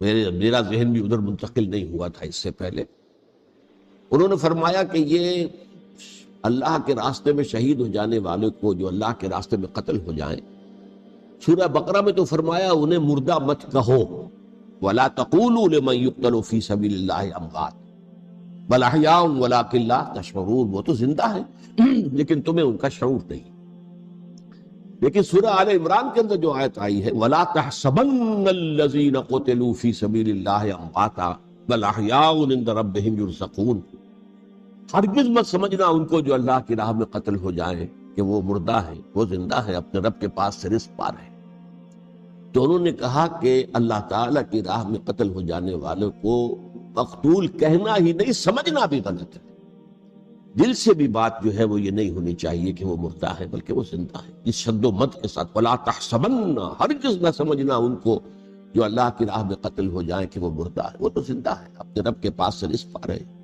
میرا ذہن بھی ادھر منتقل نہیں ہوا تھا اس سے پہلے. انہوں نے فرمایا کہ یہ اللہ کے راستے میں شہید ہو جانے والے کو جو اللہ کے راستے میں قتل ہو جائیں، سورہ بقرہ میں تو فرمایا انہیں مردہ مت کہو، وَلَا تَقُولُوا لِمَن يُقْتَلُ فِي سَبِيلِ اللَّهِ أَمْوَاتٌ بَلْ أَحْيَاءٌ وَلَٰكِن لَّا تَشْعُرُونَ. وہ تو زندہ ہیں لیکن تمہیں ان کا شعور نہیں. لیکن سورہ آل عمران کے اندر جو آیت آئی ہے وَلَا تَحْسَبَنَّ الَّذِينَ قُتِلُوا فِي سَبِيلِ اللَّهِ أَمْوَاتًا بَلْ أَحْيَاءٌ عِندَ رَبِّهِمْ يُرْزَقُونَ. ہرگز مت سمجھنا ان کو جو اللہ کی راہ میں قتل ہو جائیں کہ وہ مردہ ہیں، وہ زندہ ہیں، اپنے رب کے پاس سے رزق پا رہے ہیں. تو انہوں نے کہا کہ اللہ تعالیٰ کی راہ میں قتل ہو جانے والوں کو مقتول کہنا ہی نہیں، سمجھنا بھی غلط ہے. دل سے بھی بات جو ہے وہ یہ نہیں ہونی چاہیے کہ وہ مردہ ہے، بلکہ وہ زندہ ہے. اس شد و مد کے ساتھ وَلَا تَحْسَبَنَّ، ہرگز نہ سمجھنا ان کو جو اللہ کی راہ میں قتل ہو جائیں کہ وہ مردہ ہے، وہ تو زندہ ہے، اپنے رب کے پاس سے رزق پا رہے ہیں.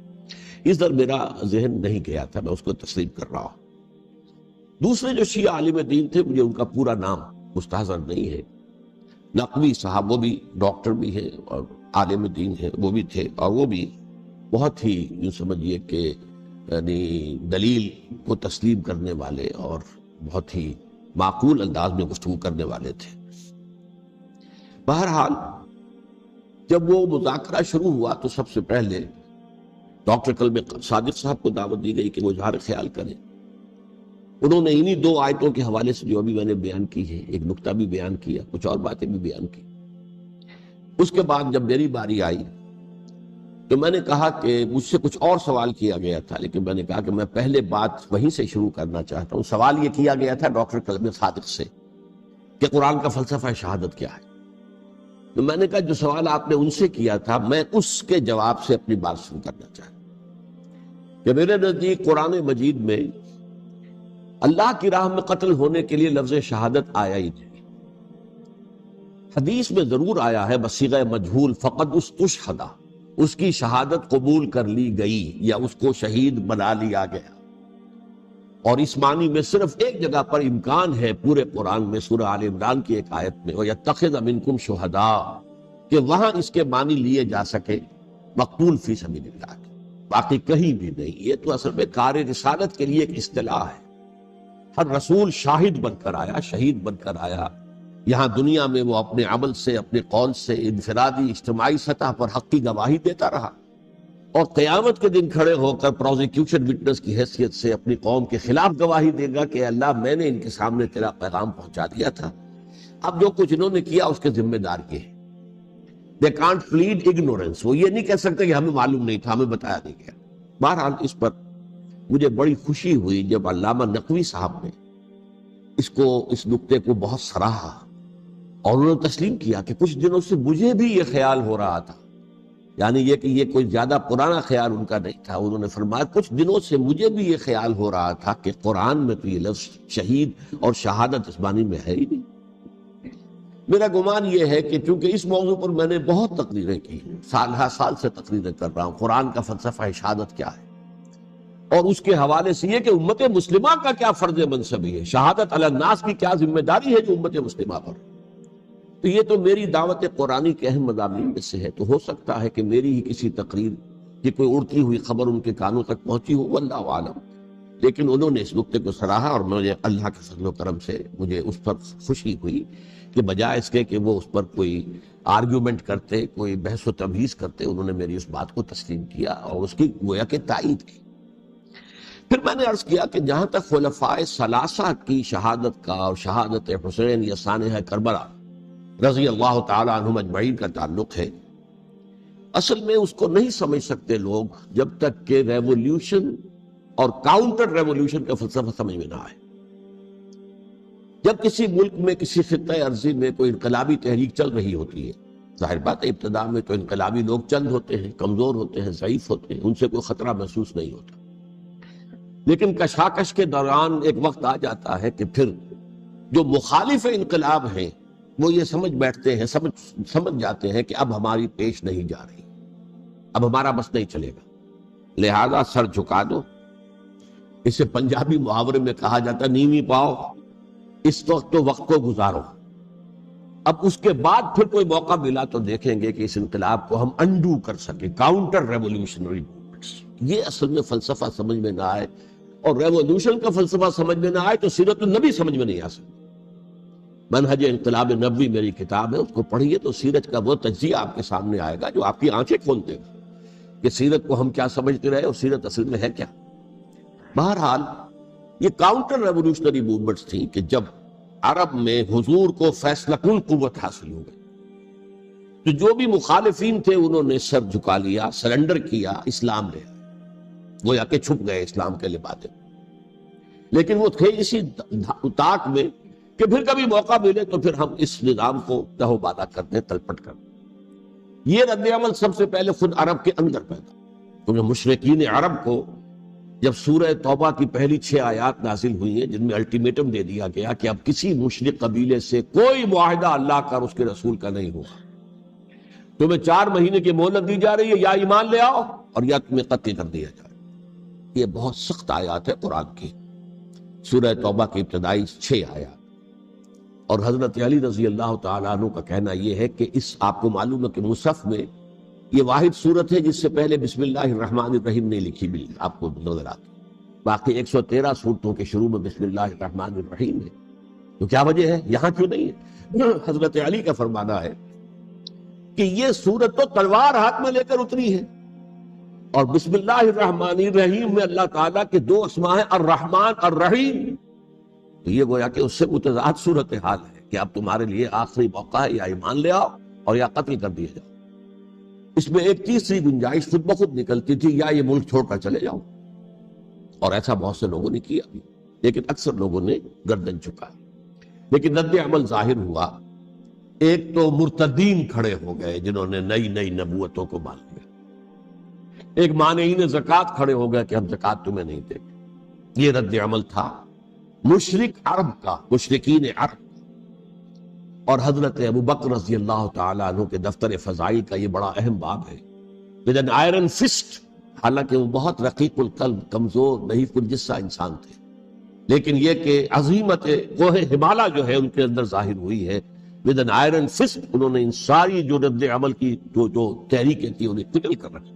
اس در میرا ذہن نہیں گیا تھا، میں اس کو تسلیم کر رہا ہوں. دوسرے جو شیعہ عالم دین تھے، مجھے ان کا پورا نام مستحضر نہیں ہے، نقوی صاحب، وہ بھی ڈاکٹر بھی ہیں اور عالم دین ہیں، وہ بھی تھے، اور وہ بھی بہت ہی یوں سمجھیے کہ یعنی دلیل کو تسلیم کرنے والے اور بہت ہی معقول انداز میں گفتگو کرنے والے تھے. بہرحال جب وہ مذاکرہ شروع ہوا تو سب سے پہلے ڈاکٹر کلب صادق صاحب کو دعوت دی گئی کہ وہ اظہار خیال کریں. انہوں نے انہی 2 آیتوں کے حوالے سے جو ابھی میں نے بیان کی ہے، ایک نکتہ بھی بیان کیا، کچھ اور باتیں بھی بیان کی. اس کے بعد جب میری باری آئی تو میں نے کہا کہ مجھ سے کچھ اور سوال کیا گیا تھا، لیکن میں نے کہا کہ میں پہلے بات وہیں سے شروع کرنا چاہتا ہوں. سوال یہ کیا گیا تھا ڈاکٹر کلب صادق سے کہ قرآن کا فلسفہ شہادت کیا ہے. تو میں نے کہا جو سوال آپ نے ان سے کیا تھا میں اس کے جواب سے اپنی بات شروع کرنا چاہتا ہوں کہ میرے نزدیک قرآن مجید میں اللہ کی راہ میں قتل ہونے کے لیے لفظ شہادت آیا ہی نہیں. حدیث میں ضرور آیا ہے بصیغہ مجہول فقد استشہدا، اس کی شہادت قبول کر لی گئی یا اس کو شہید بنا لیا گیا. اور اس معنی میں صرف ایک جگہ پر امکان ہے پورے قرآن میں، سورہ آل عمران کی ایک آیت میں وَيَتَّخِذَ مِنْكُمْ شُهَدَاءَ، کہ وہاں اس کے معنی لیے جا سکے مقتول فی سبیل اللہ کے، باقی کہیں بھی نہیں. یہ تو اصل میں کار رسالت کے لیے ایک اصطلاح ہے. ہر رسول شاہد بن کر آیا، شہید بن کر آیا. یہاں دنیا میں وہ اپنے عمل سے، اپنے قول سے انفرادی اجتماعی سطح پر حق کی گواہی دیتا رہا، اور قیامت کے دن کھڑے ہو کر پروزیکیوشن وٹنس کی حیثیت سے اپنی قوم کے خلاف گواہی دے گا کہ اللہ میں نے ان کے سامنے تیرا پیغام پہنچا دیا تھا، اب جو کچھ انہوں نے کیا اس کے ذمہ دار یہ ہے. They can't plead ignorance، وہ یہ نہیں کہہ سکتے کہ ہمیں معلوم نہیں تھا، ہمیں بتایا نہیں گیا. بہرحال اس پر مجھے بڑی خوشی ہوئی جب علامہ نقوی صاحب نے اس نکتے کو بہت سراہا اور انہوں نے تسلیم کیا کہ کچھ دنوں سے مجھے بھی یہ خیال ہو رہا تھا، یعنی یہ کہ یہ کوئی زیادہ پرانا خیال ان کا نہیں تھا. انہوں نے فرمایا کچھ دنوں سے مجھے بھی یہ خیال ہو رہا تھا کہ قرآن میں تو یہ لفظ شہید اور شہادت اس معنی میں ہے ہی نہیں. میرا گمان یہ ہے کہ چونکہ اس موضوع پر میں نے بہت تقریریں کی، سال ہر سال سے تقریریں کر رہا ہوں، قرآن کا فلسفہ شہادت کیا ہے اور اس کے حوالے سے یہ کہ امت مسلمہ کا کیا فرض منصبی ہے، شہادت علی الناس کی کیا ذمہ داری ہے جو امت مسلمہ پر. تو یہ تو میری دعوت قرآنی کے اہم مضامین میں سے ہے. تو ہو سکتا ہے کہ میری ہی کسی تقریر کی کوئی اڑتی ہوئی خبر ان کے کانوں تک پہنچی ہو، واللہ عالم. لیکن انہوں نے اس نکتے کو سراہا اور مجھے اللہ کے فضل و کرم سے مجھے اس پر خوشی ہوئی کہ بجائے اس کے کہ وہ اس پر کوئی آرگیومنٹ کرتے، کوئی بحث و تبحیث کرتے، انہوں نے میری اس بات کو تسلیم کیا اور اس کی گویا کہ تائید کی. پھر میں نے عرض کیا کہ جہاں تک خلفائے ثلاثہ کی شہادت کا اور شہادت حسین یا سانحہ کربلا رضی اللہ تعالی عنہم اجمعین کا تعلق ہے، اصل میں اس کو نہیں سمجھ سکتے لوگ جب تک کہ ریولوشن اور کاؤنٹر ریولوشن کا فلسفہ سمجھ میں نہ آئے. جب کسی ملک میں کسی خطہ ارضی میں کوئی انقلابی تحریک چل رہی ہوتی ہے، ظاہر بات ہے ابتدا میں تو انقلابی لوگ چند ہوتے ہیں، کمزور ہوتے ہیں، ضعیف ہوتے ہیں، ان سے کوئی خطرہ محسوس نہیں ہوتا. لیکن کشاکش کے دوران ایک وقت آ جاتا ہے کہ پھر جو مخالف انقلاب ہیں وہ یہ سمجھ بیٹھتے ہیں، سمجھ جاتے ہیں کہ اب ہماری پیش نہیں جا رہی، اب ہمارا بس نہیں چلے گا، لہذا سر جھکا دو. اسے پنجابی محاورے میں کہا جاتا نیوی پاؤ، اس وقت تو وقت کو گزارو. اب اس کے بعد پھر کوئی موقع ملا تو دیکھیں گے کہ اس انقلاب کو ہم انڈو کر سکیں، کاؤنٹر ریولیوشنری موومنٹس۔ یہ اصل میں فلسفہ سمجھ میں نہ آئے اور ریولیوشن کا فلسفہ سمجھ میں نہ آئے تو سیرت النبی سمجھ میں نہیں آ سکتی۔ منہج انقلاب نبوی میری کتاب ہے، اس کو پڑھیے تو سیرت کا وہ تجزیہ آپ کے سامنے آئے گا جو آپ کی آنکھیں کھول دے گا کہ سیرت کو ہم کیا سمجھتے رہے اور سیرت اصل میں ہے کیا۔ بہرحال یہ کاؤنٹر ریولیوشنری موومنٹس تھیں کہ جب عرب میں حضور کو فیصلہ کن قوت حاصل ہو گئی تو جو بھی مخالفین تھے انہوں نے سر جھکا لیا، سرنڈر کیا، اسلام لے آئے، گویا کہ چھپ گئے اسلام کے لبادے۔ لیکن وہ تھے اسی طاق میں کہ پھر کبھی موقع ملے تو پھر ہم اس نظام کو تہو بادا کر دیں، تلپٹ کر دیں۔ یہ رد عمل سب سے پہلے خود عرب کے اندر پیدا، کیونکہ مشرکین عرب کو جب سورہ توبہ کی پہلی 6 آیات نازل ہوئی ہیں جن میں الٹیمیٹم دے دیا گیا کہ اب کسی مشرک قبیلے سے کوئی معاہدہ اللہ کا اور اس کے رسول کا نہیں ہوگا، تمہیں 4 مہینے کی مہلت دی جا رہی ہے، یا ایمان لے آؤ اور یا تمہیں قتل کر دیا جائے۔ یہ بہت سخت آیات ہے قرآن کی، سورہ توبہ کی ابتدائی 6 آیات۔ اور حضرت علی رضی اللہ تعالیٰ عنہ کا کہنا یہ ہے کہ اس آپ کو معلوم ہے کہ مصحف میں یہ واحد صورت ہے جس سے پہلے بسم اللہ الرحمن الرحیم نہیں لکھی بھی آپ کو نظر آتی، باقی 113 صورتوں کے شروع میں بسم اللہ الرحمن الرحیم ہے۔ تو کیا وجہ ہے یہاں کیوں نہیں ہے؟ حضرت علی کا فرمانا ہے کہ یہ صورت تو تلوار ہاتھ میں لے کر اتری ہے، اور بسم اللہ الرحمن الرحیم میں اللہ تعالیٰ کے 2 اسماء ہیں، الرحمن الرحیم۔ تو یہ گویا کہ اس سے متضاد صورتحال ہے کہ اب تمہارے لیے آخری موقع ہے، یا ایمان لے آؤ اور یا قتل کر دیا جاؤ۔ اس میں ایک تیسری گنجائش خود بخود نکلتی تھی، یا یہ ملک چھوڑ کر چلے جاؤ، اور ایسا بہت سے لوگوں نے کیا بھی، لیکن اکثر لوگوں نے گردن جھکائی۔ لیکن رد عمل ظاہر ہوا، ایک تو مرتدین کھڑے ہو گئے جنہوں نے نئی نبوتوں کو مان لیا، ایک مانعین زکوٰۃ کھڑے ہو گئے کہ ہم زکوٰۃ تمہیں نہیں دیں گے۔ یہ رد عمل تھا مشرک عرب کا، مشرکین عرب، اور حضرت ابوبکر رضی اللہ تعالیٰ عنہ کے دفتر فضائل کا یہ بڑا اہم باب ہے۔ with an iron fist، حالانکہ وہ بہت رقیق القلب، کمزور، ضعیف الجسہ انسان تھے، لیکن یہ کہ عظیمت کوہ ہمالا جو ہے ان کے اندر ظاہر ہوئی ہے۔ with an iron fist انہوں نے ان ساری جو رد عمل کی جو تحریکیں تھی انہیں قتل کر رکھا،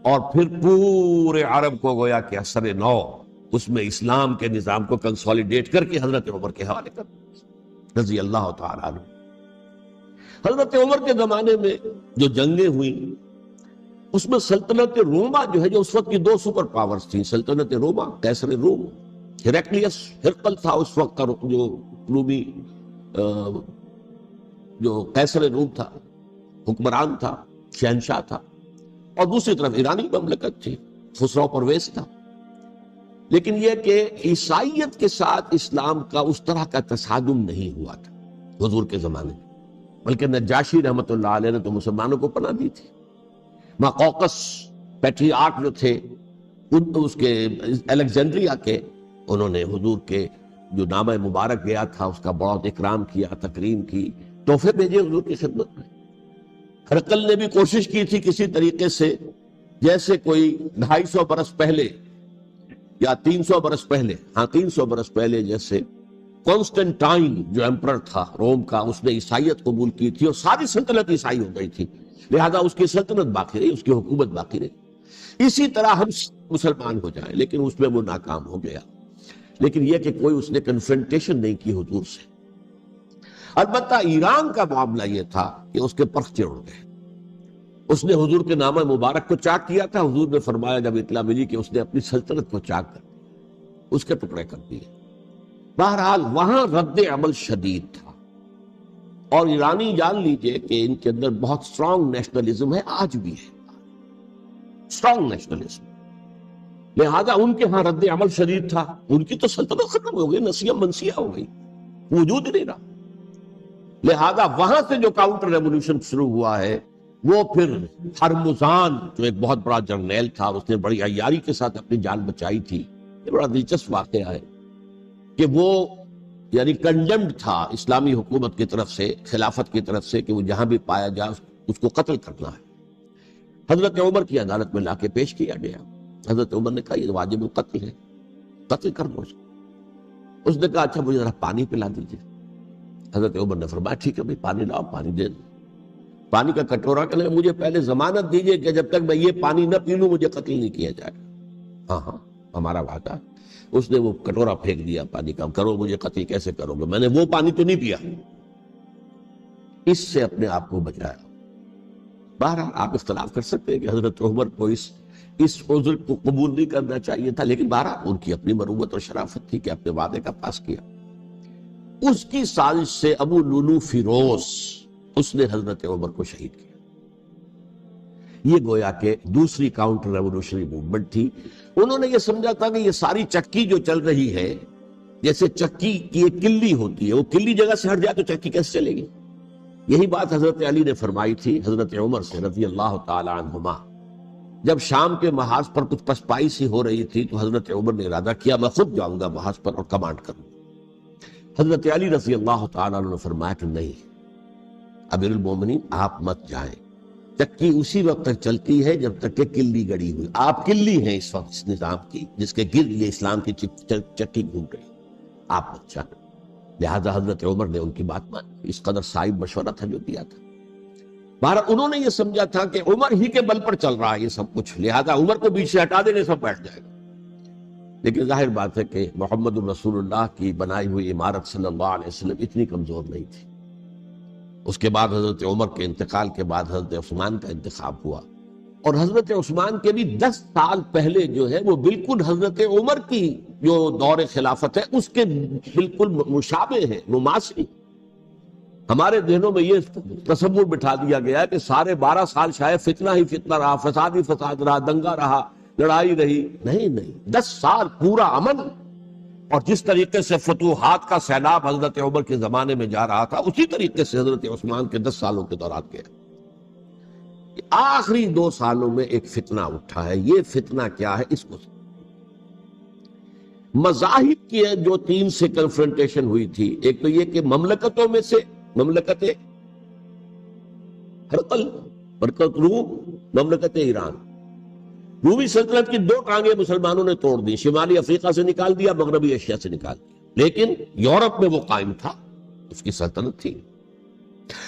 اور پھر پورے عرب کو گویا کہ اثر نو اس میں اسلام کے نظام کو کنسولیڈیٹ کر کے حضرت عمر کے حوالے کر رضی اللہ تعالیٰ عنہ۔ حضرت عمر کے زمانے میں جو جنگیں ہوئیں اس میں سلطنت روما جو ہے، جو اس وقت کی 2 سپر پاورز تھیں، سلطنت روما، قیصر روم، ہرقلیس، ہرقل تھا اس وقت کا جو رومی جو قیصر روم تھا، حکمران تھا، شہنشاہ تھا، اور دوسری طرف ایرانی مملکت تھی، خسرو پرویز تھا۔ لیکن یہ کہ عیسائیت کے ساتھ اسلام کا اس طرح کا تصادم نہیں ہوا تھا حضور کے زمانے میں، بلکہ نجاشی رحمت اللہ علیہ نے تو مسلمانوں کو پناہ دی تھی۔ ماقوقس پیٹریارک جو تھے اس کے الیگزینڈریا کے، انہوں نے حضور کے جو نامہ مبارک گیا تھا اس کا بہت اکرام کیا، تکریم کی، تحفے بھیجے حضور کی خدمت میں۔ ہرقل نے بھی کوشش کی تھی کسی طریقے سے، جیسے کوئی 250 برس پہلے یا 300 برس پہلے، 300 برس پہلے جیسے کانسٹنٹائن جو ایمپرر تھا روم کا، اس نے عیسائیت قبول کی تھی اور ساری سلطنت عیسائی ہو گئی تھی، لہذا اس کی سلطنت باقی رہی، اس کی حکومت باقی رہی۔ اسی طرح ہم مسلمان ہو جائیں، لیکن اس میں وہ ناکام ہو گیا۔ لیکن یہ کہ کوئی اس نے کنفرنٹیشن نہیں کی حضور سے۔ البتہ ایران کا معاملہ یہ تھا کہ اس کے پرخچے اڑ گئے، اس نے حضور کے نامہ مبارک کو چاک کیا تھا، حضور نے فرمایا جب اطلاع ملی کہ اس نے اپنی سلطنت کو چاک کر دیا، اس کے ٹکڑے کر دیے۔ بہرحال وہاں رد عمل شدید تھا، اور ایرانی جان لیجئے کہ ان کے اندر بہت سٹرونگ نیشنلزم ہے، آج بھی ہے سٹرونگ نیشنلزم، لہذا ان کے ہاں رد عمل شدید تھا۔ ان کی تو سلطنت ختم ہو گئی، نسیہ منسیہ ہو گئی، وجود ہی نہیں رہا۔ لہذا وہاں سے جو کاؤنٹر ریولوشن شروع ہوا ہے وہ پھر ہرمزان جو ایک بہت بڑا جرنیل تھا، اس نے بڑی عیاری کے ساتھ اپنی جان بچائی تھی۔ یہ بڑا دلچسپ واقعہ ہے کہ وہ یعنی کنڈیمڈ تھا اسلامی حکومت کی طرف سے، خلافت کی طرف سے، کہ وہ جہاں بھی پایا جائے اس کو قتل کرنا ہے۔ حضرت عمر کی عدالت میں لا کے پیش کیا گیا، حضرت عمر نے کہا یہ واجب القتل ہے، قتل کر دو اس کو۔ اس نے کہا اچھا مجھے ذرا پانی پلا دیجیے۔ حضرت عمر نے فرمایا ٹھیک ہے بھائی پانی لاؤ، پانی دے دو۔ پانی کا کٹورا کہ مجھے پہلے ضمانت دیجئے کہ جب تک میں یہ پانی نہ پی لوں مجھے قتل نہیں کیا جائے گا۔ ہاں ہمارا وعدہ۔ اس نے وہ کٹورا پھینک دیا پانی کا، کرو مجھے قتل کیسے کرو گے، میں نے وہ پانی تو نہیں پیا۔ اس سے اپنے آپ کو بچایا۔ بہرحال آپ اختلاف کر سکتے ہیں کہ حضرت عمر کو اس عذر کو قبول نہیں کرنا چاہیے تھا، لیکن بہرحال ان کی اپنی مروت اور شرافت تھی کہ اپنے وعدے کا پاس کیا۔ اس کی سازش سے ابو لولو فیروز اس نے حضرت عمر کو شہید کیا۔ یہ گویا کہ دوسری کاؤنٹر ریولوشنری موومنٹ تھی۔ انہوں نے یہ سمجھا تھا کہ یہ ساری چکی جو چل رہی ہے، جیسے چکی کی ایک کلی ہوتی ہے، وہ کلی جگہ سے ہٹ جائے تو چکی کیسے چلے گی؟ یہی بات حضرت علی نے فرمائی تھی حضرت عمر سے رضی اللہ تعالی عنہما۔ جب شام کے محاذ پر کچھ پسپائی سی ہو رہی تھی تو حضرت عمر نے ارادہ کیا میں خود جاؤں گا محاذ پر اور کمانڈ کروں گا۔ حضرت علی رضی اللہ تعالی عنہ نے فرمایا کہ نہیں امیر المومنین آپ مت جائیں، چکی اسی وقت تک چلتی ہے جب تک کہ کلی گڑی ہوئی، آپ کلی ہیں اس وقت اس نظام کی جس کے گرد یہ اسلام کی چکی گھوم رہی، آپ مت جائیں۔ لہذا حضرت عمر نے ان کی بات مانی، اس قدر صائب مشورہ تھا جو دیا تھا۔ بہرحال انہوں نے یہ سمجھا تھا کہ عمر ہی کے بل پر چل رہا ہے یہ سب کچھ، لہذا عمر کو بیچ سے ہٹا دینے سب بیٹھ جائے گا۔ لیکن ظاہر بات ہے کہ محمد الرسول اللہ کی بنائی ہوئی عمارت صلی اللہ علیہ وسلم اتنی کمزور نہیں تھی۔ اس کے بعد حضرت عمر کے انتقال کے بعد حضرت عثمان کا انتخاب ہوا، اور حضرت عثمان کے بھی 10 سال پہلے جو ہے وہ بالکل حضرت عمر کی جو دور خلافت ہے اس کے بالکل مشابہ ہے، مماثل۔ ہمارے ذہنوں میں یہ تصور بٹھا دیا گیا ہے کہ سارے 12 سال شاید فتنہ ہی فتنہ رہا، فساد ہی فساد رہا، دنگا رہا، لڑائی رہی۔ نہیں، 10 سال پورا امن، اور جس طریقے سے فتوحات کا سیلاب حضرت عمر کے زمانے میں جا رہا تھا اسی طریقے سے حضرت عثمان کے 10 سالوں کے دوران گیا۔ آخری 2 سالوں میں ایک فتنہ اٹھا ہے، یہ فتنہ کیا ہے؟ اس کو مذاہب کی جو 3 سے کنفرنٹیشن ہوئی تھی، ایک تو یہ کہ مملکتوں میں سے مملکت ہرقل، برکت روم، مملکت ایران، رومی سلطنت کی 2 ٹانگیں مسلمانوں نے توڑ دی، شمالی افریقہ سے نکال دیا، مغربی ایشیا سے نکال دیا، لیکن یورپ میں وہ قائم تھا، اس کی سلطنت تھی،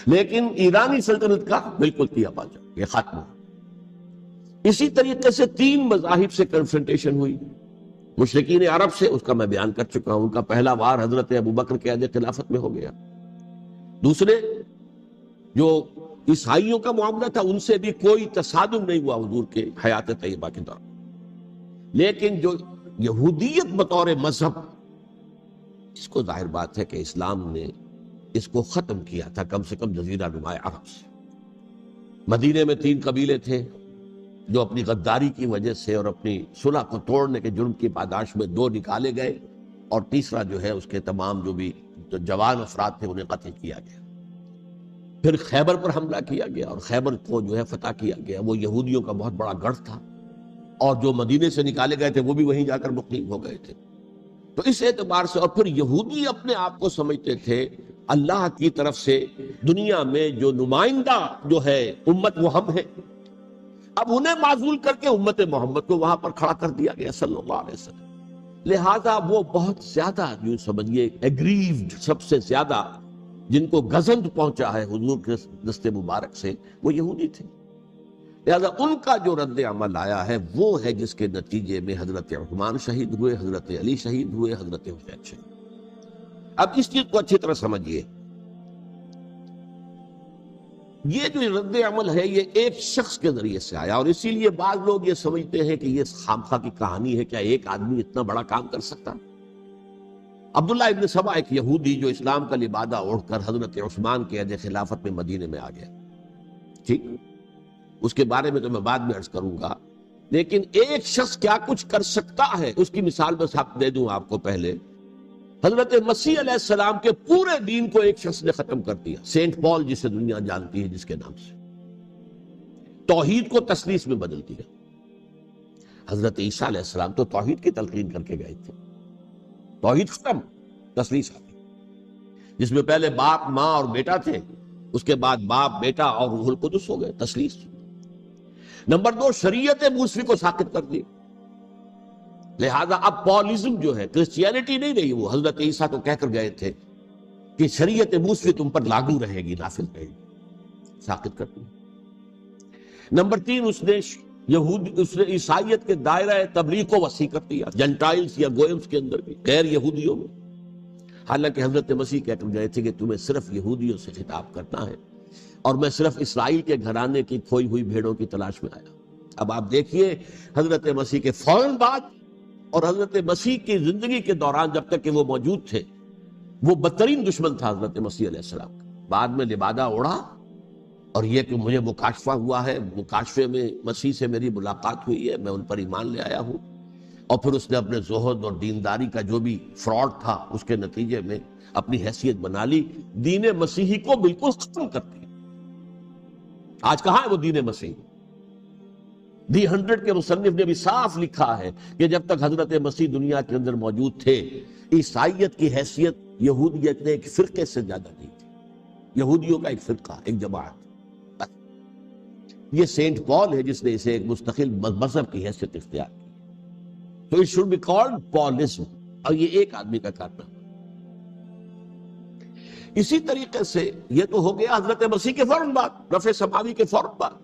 لیکن ایرانی سلطنت کا بالکل تیا پاچا، یہ ختم ہو۔ اسی طریقے سے 3 مذاہب سے کنفرنٹیشن ہوئی، مشرکین عرب سے، اس کا میں بیان کر چکا ہوں، ان کا پہلا وار حضرت ابوبکر کے عہد خلافت میں ہو گیا۔ دوسرے جو عیسائیوں کا معاملہ تھا ان سے بھی کوئی تصادم نہیں ہوا حضور کے حیات طیبہ کے دوران، لیکن جو یہودیت بطور مذہب، اس کو ظاہر بات ہے کہ اسلام نے اس کو ختم کیا تھا کم سے کم جزیرہ نما عرب سے۔ مدینے میں 3 قبیلے تھے جو اپنی غداری کی وجہ سے اور اپنی صلح کو توڑنے کے جرم کی پاداش میں 2 نکالے گئے، اور تیسرا جو ہے اس کے تمام جو بھی جوان افراد تھے انہیں قتل کیا گیا۔ پھر خیبر پر حملہ کیا گیا اور خیبر کو جو ہے فتح کیا گیا، وہ یہودیوں کا بہت بڑا گڑھ تھا، اور جو مدینے سے نکالے گئے تھے وہ بھی وہیں جا کر مقیم ہو گئے تھے۔ تو اس اعتبار سے، اور پھر یہودی اپنے آپ کو سمجھتے تھے اللہ کی طرف سے دنیا میں جو نمائندہ جو ہے امت وہ ہم ہیں، اب انہیں معزول کر کے امت محمد کو وہاں پر کھڑا کر دیا گیا صلی اللہ علیہ وسلم۔ لہذا وہ بہت زیادہ جو سمجھیے ایگریوڈ، سب سے زیادہ جن کو گزند پہنچا ہے حضور کے دست مبارک سے، وہ یہودی تھے۔ لہذا ان کا جو رد عمل آیا ہے وہ ہے جس کے نتیجے میں حضرت عثمان شہید ہوئے، حضرت علی شہید ہوئے، حضرت حسین شہید ہوئے۔ اب اس چیز کو اچھی طرح سمجھیے، یہ جو رد عمل ہے یہ ایک شخص کے ذریعے سے آیا، اور اسی لیے بعض لوگ یہ سمجھتے ہیں کہ یہ خامخواہ کی کہانی ہے، کیا ایک آدمی اتنا بڑا کام کر سکتا؟ عبداللہ ابن سبا ایک یہودی جو اسلام کا لبادہ اوڑھ کر حضرت عثمان کے عہد خلافت میں مدینے میں آ گیا، ٹھیک، اس کے بارے میں تو میں بعد میں عرض کروں گا، لیکن ایک شخص کیا کچھ کر سکتا ہے اس کی مثال بس آپ دے دوں آپ کو۔ پہلے حضرت مسیح علیہ السلام کے پورے دین کو ایک شخص نے ختم کر دیا، سینٹ پال جسے دنیا جانتی ہے جس کے نام سے، توحید کو تثلیث میں بدل دیا۔ حضرت عیسیٰ علیہ السلام تو توحید کی تلقین کر کے گئے تھے، توحید ختم، تثلیث آ گئی، جس میں پہلے باپ ماں اور بیٹا تھے، اس کے بعد باپ بیٹا اور روح القدس ہو گئے، تثلیث۔ نمبر 2، شریعت موسوی کو ساقط کر دی، لہذا اب پالزم جو ہے، کرسچینٹی نہیں رہی، وہ حضرت عیسیٰ کو کہہ کر گئے تھے کہ شریعت موسوی تم پر لاگو رہے گی، نافذ رہے گی، ساقط کر دی۔ نمبر 3، اس نے عیسائیت کے دائرہ تبلیغ کو وسیع کر دیا، جنٹائلز یا گوئمز کے اندر بھی، غیر یہودیوں میں۔ حالانکہ حضرت مسیح کہہ کر گئے تھے کہ تمہیں صرف یہودیوں سے خطاب کرنا ہے، اور میں صرف اسرائیل کے گھرانے کی کھوئی ہوئی بھیڑوں کی تلاش میں آیا۔ اب آپ دیکھیے حضرت مسیح کے فوراً بعد اور حضرت مسیح کی زندگی کے دوران جب تک کہ وہ موجود تھے، وہ بدترین دشمن تھا حضرت مسیح علیہ السلام کا۔ بعد میں لبادہ اڑا، اور یہ کہ مجھے مکاشفہ ہوا ہے، مکاشفے میں مسیح سے میری ملاقات ہوئی ہے، میں ان پر ایمان لے آیا ہوں، اور پھر اس نے اپنے زہد اور دینداری کا جو بھی فراڈ تھا اس کے نتیجے میں اپنی حیثیت بنا لی، دین مسیحی کو بالکل ختم کر دیا۔ آج کہاں ہے وہ دین مسیحی؟ دی 100 کے مصنف نے بھی صاف لکھا ہے کہ جب تک حضرت مسیح دنیا کے اندر موجود تھے، عیسائیت کی حیثیت یہودیت نے ایک فرقے سے زیادہ نہیں تھی، یہودیوں کا ایک فرقہ، ایک جماعت۔ یہ سینٹ پال ہے جس نے اسے ایک مستقل مذہب کی حیثیت اختیار کی، تو it should be called Paulism، اور یہ ایک آدمی کا کارنامہ۔ اسی طریقے سے یہ تو ہو گیا حضرت مسیح کے فوراً بعد، رفع سماوی کے فوراً بعد۔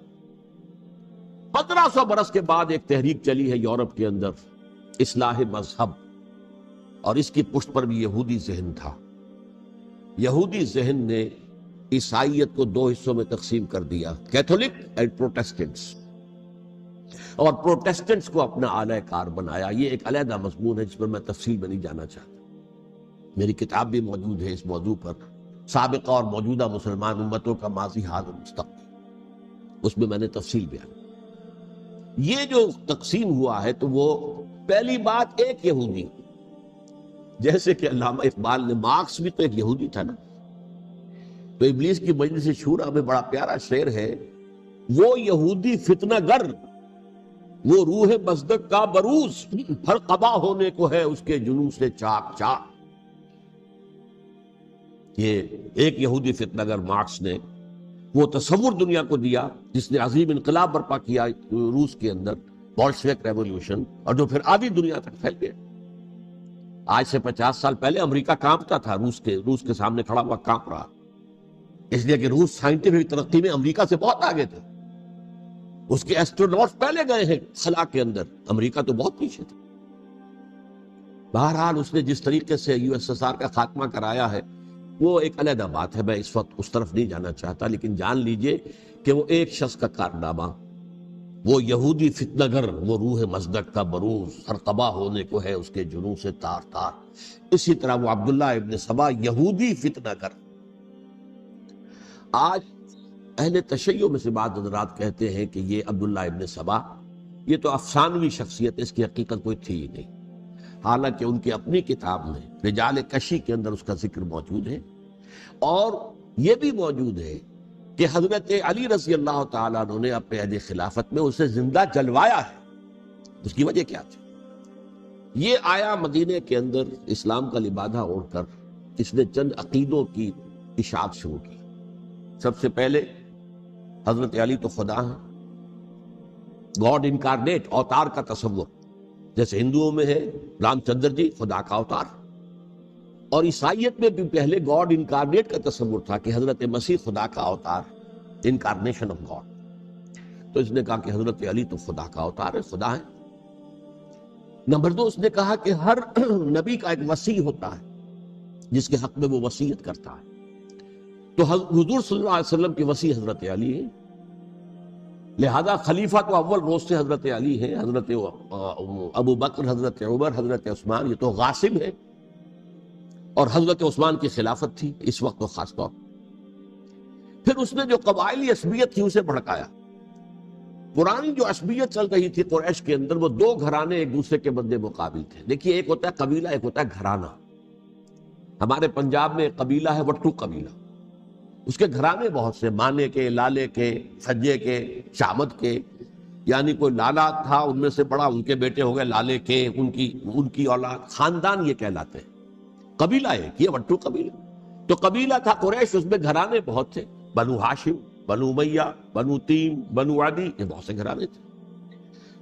1500 برس کے بعد ایک تحریک چلی ہے یورپ کے اندر، اصلاح مذہب، اور اس کی پشت پر بھی یہودی ذہن تھا۔ یہودی ذہن نے عیسائیت کو 2 حصوں میں تقسیم کر دیا، کیتھولک اینڈ پروٹیسٹنٹس، اور پروٹیسٹنٹس کو اپنا اعلی کار بنایا۔ یہ ایک علیحدہ مضمون ہے جس پر میں تفصیل میں نہیں جانا چاہتا، میری کتاب بھی موجود ہے اس موضوع پر، سابقہ اور موجودہ مسلمان امتوں کا ماضی، حال اور مستقبل، اس میں میں نے تفصیل بیان۔ یہ جو تقسیم ہوا ہے تو وہ پہلی بات ایک یہودی، جیسے کہ علامہ اقبال نے، مارکس بھی تو ایک یہودی تھا نا، تو ابلیس کی مجلس شورا میں بڑا پیارا شعر ہے، وہ یہودی فتنہ گر، وہ روح مصدق کا بروز، ہر قبا ہونے کو ہے اس کے جنون سے چاک چاک۔ یہ ایک یہودی فتنہ گر مارکس نے وہ تصور دنیا کو دیا جس نے عظیم انقلاب برپا کیا روس کے اندر، بولشوک ریولوشن، اور جو پھر آدھی دنیا تک پھیل گیا۔ آج سے 50 سال پہلے امریکہ کانپتا تھا، روس کے سامنے کھڑا ہوا کانپ رہا، اس لیے کہ روس سائنٹیفک ترقی میں امریکہ سے بہت آگے تھا، اس کے ایسٹروناٹس پہلے گئے ہیں خلا کے اندر، امریکہ تو بہت پیچھے تھا۔ بہرحال اس نے جس طریقے سے USSR کا خاتمہ کرایا ہے وہ ایک علیحدہ بات ہے، میں اس وقت اس طرف نہیں جانا چاہتا، لیکن جان لیجئے کہ وہ ایک شخص کا کارنامہ، وہ یہودی فتنہ گر، وہ روح مصدق کا بروز، ہر تباہ ہونے کو ہے اس کے جنون سے تار تار۔ اسی طرح وہ عبداللہ ابن سبا، یہودی فتنہ گر۔ آج اہل تشیع میں سے بعض حضرات کہتے ہیں کہ یہ عبداللہ ابن سبا یہ تو افسانوی شخصیت ہے، اس کی حقیقت کوئی تھی ہی نہیں، حالانکہ ان کی اپنی کتاب میں رجال کشی کے اندر اس کا ذکر موجود ہے، اور یہ بھی موجود ہے کہ حضرت علی رضی اللہ تعالیٰ عنہ نے اپنے عہد خلافت میں اسے زندہ جلوایا ہے۔ اس کی وجہ کیا تھی؟ یہ آیا مدینے کے اندر اسلام کا لبادہ اوڑھ کر، اس نے چند عقیدوں کی اشاعت شروع کی۔ سب سے پہلے حضرت علی تو خدا ہیں، گاڈ انکارنیٹ، اوتار کا تصور، جیسے ہندوؤں میں ہے رام چندر جی خدا کا اوتار، اور عیسائیت میں بھی پہلے گاڈ انکارنیٹ کا تصور تھا کہ حضرت مسیح خدا کا اوتار، انکارنیشن آف گاڈ۔ تو اس نے کہا کہ حضرت علی تو خدا کا اوتار ہے، خدا ہے۔ نمبر 2، اس نے کہا کہ ہر نبی کا ایک وصی ہوتا ہے جس کے حق میں وہ وصیت کرتا ہے، تو حضور صلی اللہ علیہ وسلم کی وصی حضرت علی ہے، لہذا خلیفہ تو اول روز سے حضرت علی ہے، حضرت ابو بکر، حضرت عمر، حضرت عثمان، یہ تو غاصب ہے، اور حضرت عثمان کی خلافت تھی اس وقت تو خاص طور۔ پھر اس نے جو قبائلی عصبیت تھی اسے بھڑکایا۔ پرانی جو عصبیت چل رہی تھی قریش کے اندر، وہ 2 گھرانے ایک دوسرے کے بدلے مقابل تھے۔ دیکھیے، ایک ہوتا ہے قبیلہ، ایک ہوتا ہے گھرانہ۔ ہمارے پنجاب میں قبیلہ ہے وٹو قبیلہ، اس کے گھرانے بہت سے، مانے کے، لالے کے، سجے کے، شامت کے، یعنی کوئی لالا تھا ان میں سے بڑا، ان کے بیٹے ہو گئے لالے کے، ان کی اولاد، خاندان یہ کہلاتے ہیں۔ قبیلہ ایک، یہ وٹو قبیلہ۔ تو قبیلہ تھا قریش، اس میں گھرانے بہت تھے، بنو ہاشم، بنو امیہ، بنو تیم، بنو عدی، یہ بہت سے گھرانے تھے۔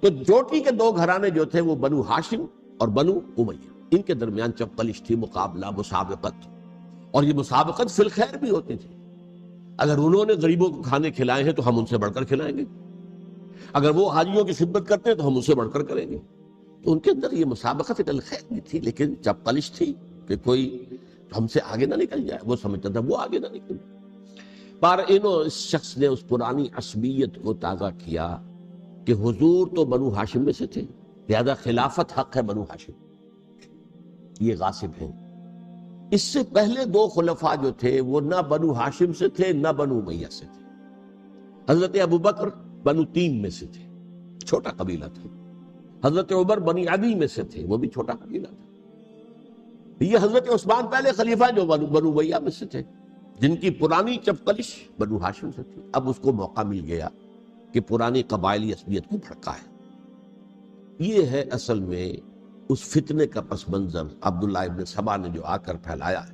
تو چوٹی کے 2 گھرانے جو تھے وہ بنو ہاشم اور بنو امیہ، ان کے درمیان چپقلش تھی، مقابلہ، مسابقت، اور یہ مسابقت فی الخیر بھی ہوتی تھی، اگر انہوں نے غریبوں کو کھانے کھلائے ہیں تو ہم ان سے بڑھ کر کھلائیں گے، اگر وہ حاجیوں کی خدمت کرتے ہیں تو ہم ان سے بڑھ کر کریں گے۔ تو ان کے اندر یہ مسابقت فی الخیر بھی تھی، لیکن چپقلش تھی کہ کوئی ہم سے آگے نہ نکل جائے، وہ سمجھتا تھا وہ آگے نہ نکل جائے۔ پر اس شخص نے اس پرانی عصبیت کو تازہ کیا کہ حضور تو بنو ہاشم میں سے تھے، لہذا خلافت حق ہے بنو ہاشم، یہ غاصب ہیں۔ اس سے پہلے دو خلفاء جو تھے وہ نہ بنو ہاشم سے تھے نہ بنو امیہ سے تھے۔ حضرت ابوبکر بنو تیم میں سے تھے، چھوٹا قبیلہ تھا۔ حضرت عمر بنی عدی میں سے تھے، وہ بھی چھوٹا قبیلہ تھا۔ یہ حضرت عثمان پہلے خلیفہ جو بنو امیہ میں سے تھے، جن کی پرانی چپقلش بنو ہاشم سے تھی، اب اس کو موقع مل گیا کہ پرانی قبائلی عصبیت کو بھڑکائے۔ یہ ہے اصل میں اس فتنے کا پس منظر عبداللہ ابن سبا نے جو آ کر پھیلایا ہے،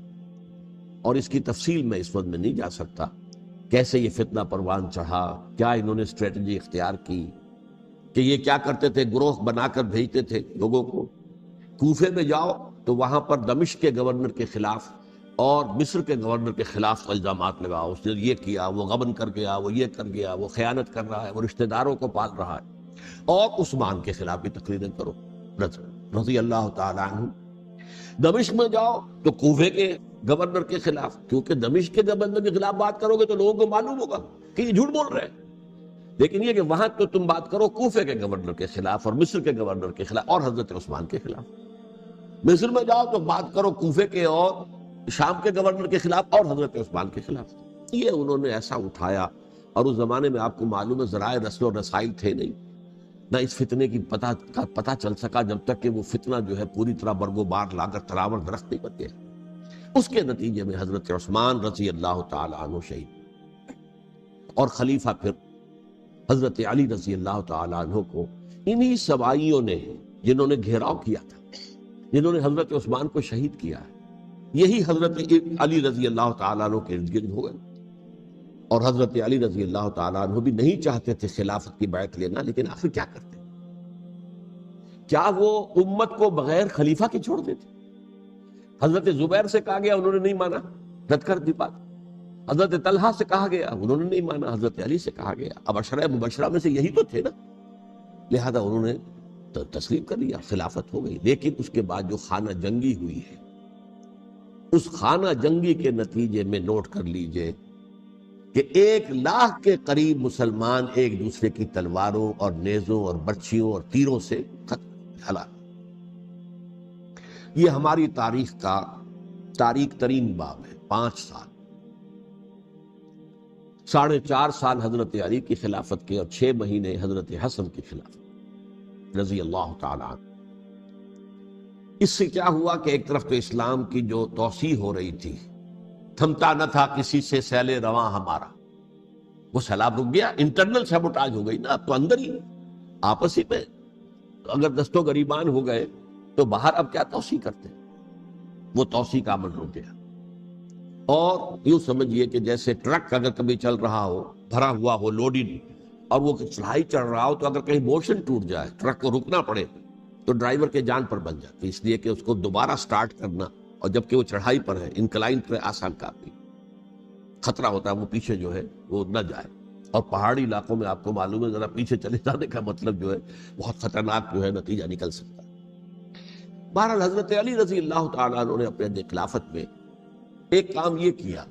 اور اس کی تفصیل میں اس وقت میں نہیں جا سکتا، کیسے یہ فتنہ پروان چڑھا، کیا انہوں نے اسٹریٹجی اختیار کی، کہ یہ کیا کرتے تھے، گروہ بنا کر بھیجتے تھے لوگوں کو، کوفے میں جاؤ تو وہاں پر دمشق کے گورنر کے خلاف اور مصر کے گورنر کے خلاف الزامات لگاؤ، اس نے یہ کیا، وہ غبن کر گیا، وہ یہ کر گیا، وہ خیانت کر رہا ہے، وہ رشتہ داروں کو پال رہا ہے، اور عثمان کے خلاف بھی تقریریں کرو رضی اللہ تعالیٰ عنہ۔ دمشق میں جاؤ تو کوفے کے گورنر کے خلاف، کیونکہ دمشق کے گورنر کے خلاف بات کرو گے تو لوگوں کو معلوم ہوگا کہ یہ جھوٹ بول رہے ہیں، لیکن یہ کہ وہاں تو تم بات کرو کوفے کے گورنر کے خلاف اور مصر کے گورنر کے خلاف اور حضرت عثمان کے خلاف۔ مصر میں جاؤ تو بات کرو کوفے کے اور شام کے گورنر کے خلاف اور حضرت عثمان کے خلاف۔ یہ انہوں نے ایسا اٹھایا، اور اس زمانے میں آپ کو معلوم ہے ذرائع رسل و رسائل تھے نہیں، نہ اس فتنے کی پتہ چل سکا جب تک کہ وہ فتنہ جو ہے پوری طرح برگو بار لا کر تراور درخت نہیں بن گیا۔ اس کے نتیجے میں حضرت عثمان رضی اللہ تعالیٰ عنہ شہید، اور خلیفہ پھر حضرت علی رضی اللہ تعالیٰ عنہ کو انہی سوائیوں نے، جنہوں نے گھیراؤ کیا تھا، جنہوں نے حضرت عثمان کو شہید کیا ہے، یہی حضرت علی رضی اللہ تعالیٰ عنہ کے ارد گرد ہو گئے۔ اور حضرت علی رضی اللہ تعالیٰ عنہ بھی نہیں چاہتے تھے خلافت کی بیعت لینا، لیکن آخر کیا کرتے؟ کیا وہ امت کو بغیر خلیفہ کے چھوڑ دیتے؟ حضرت زبیر سے کہا گیا، انہوں نے نہیں مانا، رد کر دی بات۔ حضرت طلحہ سے کہا گیا، انہوں نے نہیں مانا۔ حضرت علی سے کہا گیا، اب عشرہ مبشرہ میں سے یہی تو تھے نا، لہذا انہوں نے تسلیم کر لیا، خلافت ہو گئی۔ لیکن اس کے بعد جو خانہ جنگی ہوئی ہے، اس خانہ جنگی کے نتیجے میں نوٹ کر لیجئے کہ 1,00,000 کے قریب مسلمان ایک دوسرے کی تلواروں اور نیزوں اور برچھیوں اور تیروں سے ہلاک۔ یہ ہماری تاریخ کا تاریک ترین باب ہے۔ 5 سال، 4.5 سال حضرت علی کی خلافت کے، اور 6 مہینے حضرت حسن کی خلافت رضی اللہ تعالیٰ عنہ۔ اس سے کیا ہوا کہ ایک طرف تو اسلام کی جو توسیع ہو رہی تھی، تھمتا نہ تھا کسی سے سیل رواں ہمارا، وہ سیلاب رک گیا، انٹرنل سیبوٹاج ہو گئی نا، اب تو اندر ہی آپس ہی میں اگر دست و گریبان ہو گئے تو باہر اب کیا توسیع کرتے، وہ توسیع کا عمل رک گیا۔ اور یوں سمجھیے کہ جیسے ٹرک اگر کبھی چل رہا ہو، بھرا ہوا ہو، لوڈڈ، اور وہ چڑھائی چڑھ رہا ہو، تو اگر کہیں موشن ٹوٹ جائے، ٹرک کو رکنا پڑے، تو ڈرائیور کے جان پر بن جاتی، اس لیے کہ اس کو دوبارہ سٹارٹ کرنا، اور جبکہ وہ چڑھائی پر ہے، انکلائن پر آسان کام نہیں، خطرہ ہوتا ہے وہ پیچھے جو ہے وہ نہ جائے۔ اور پہاڑی علاقوں میں آپ کو معلوم ہے ذرا پیچھے چلے جانے کا مطلب جو ہے بہت خطرناک جو ہے نتیجہ نکل سکتا ہے۔ بہرحال حضرت علی رضی اللہ تعالیٰ عنہ نے اپنے خلافت میں ایک کام یہ کیا،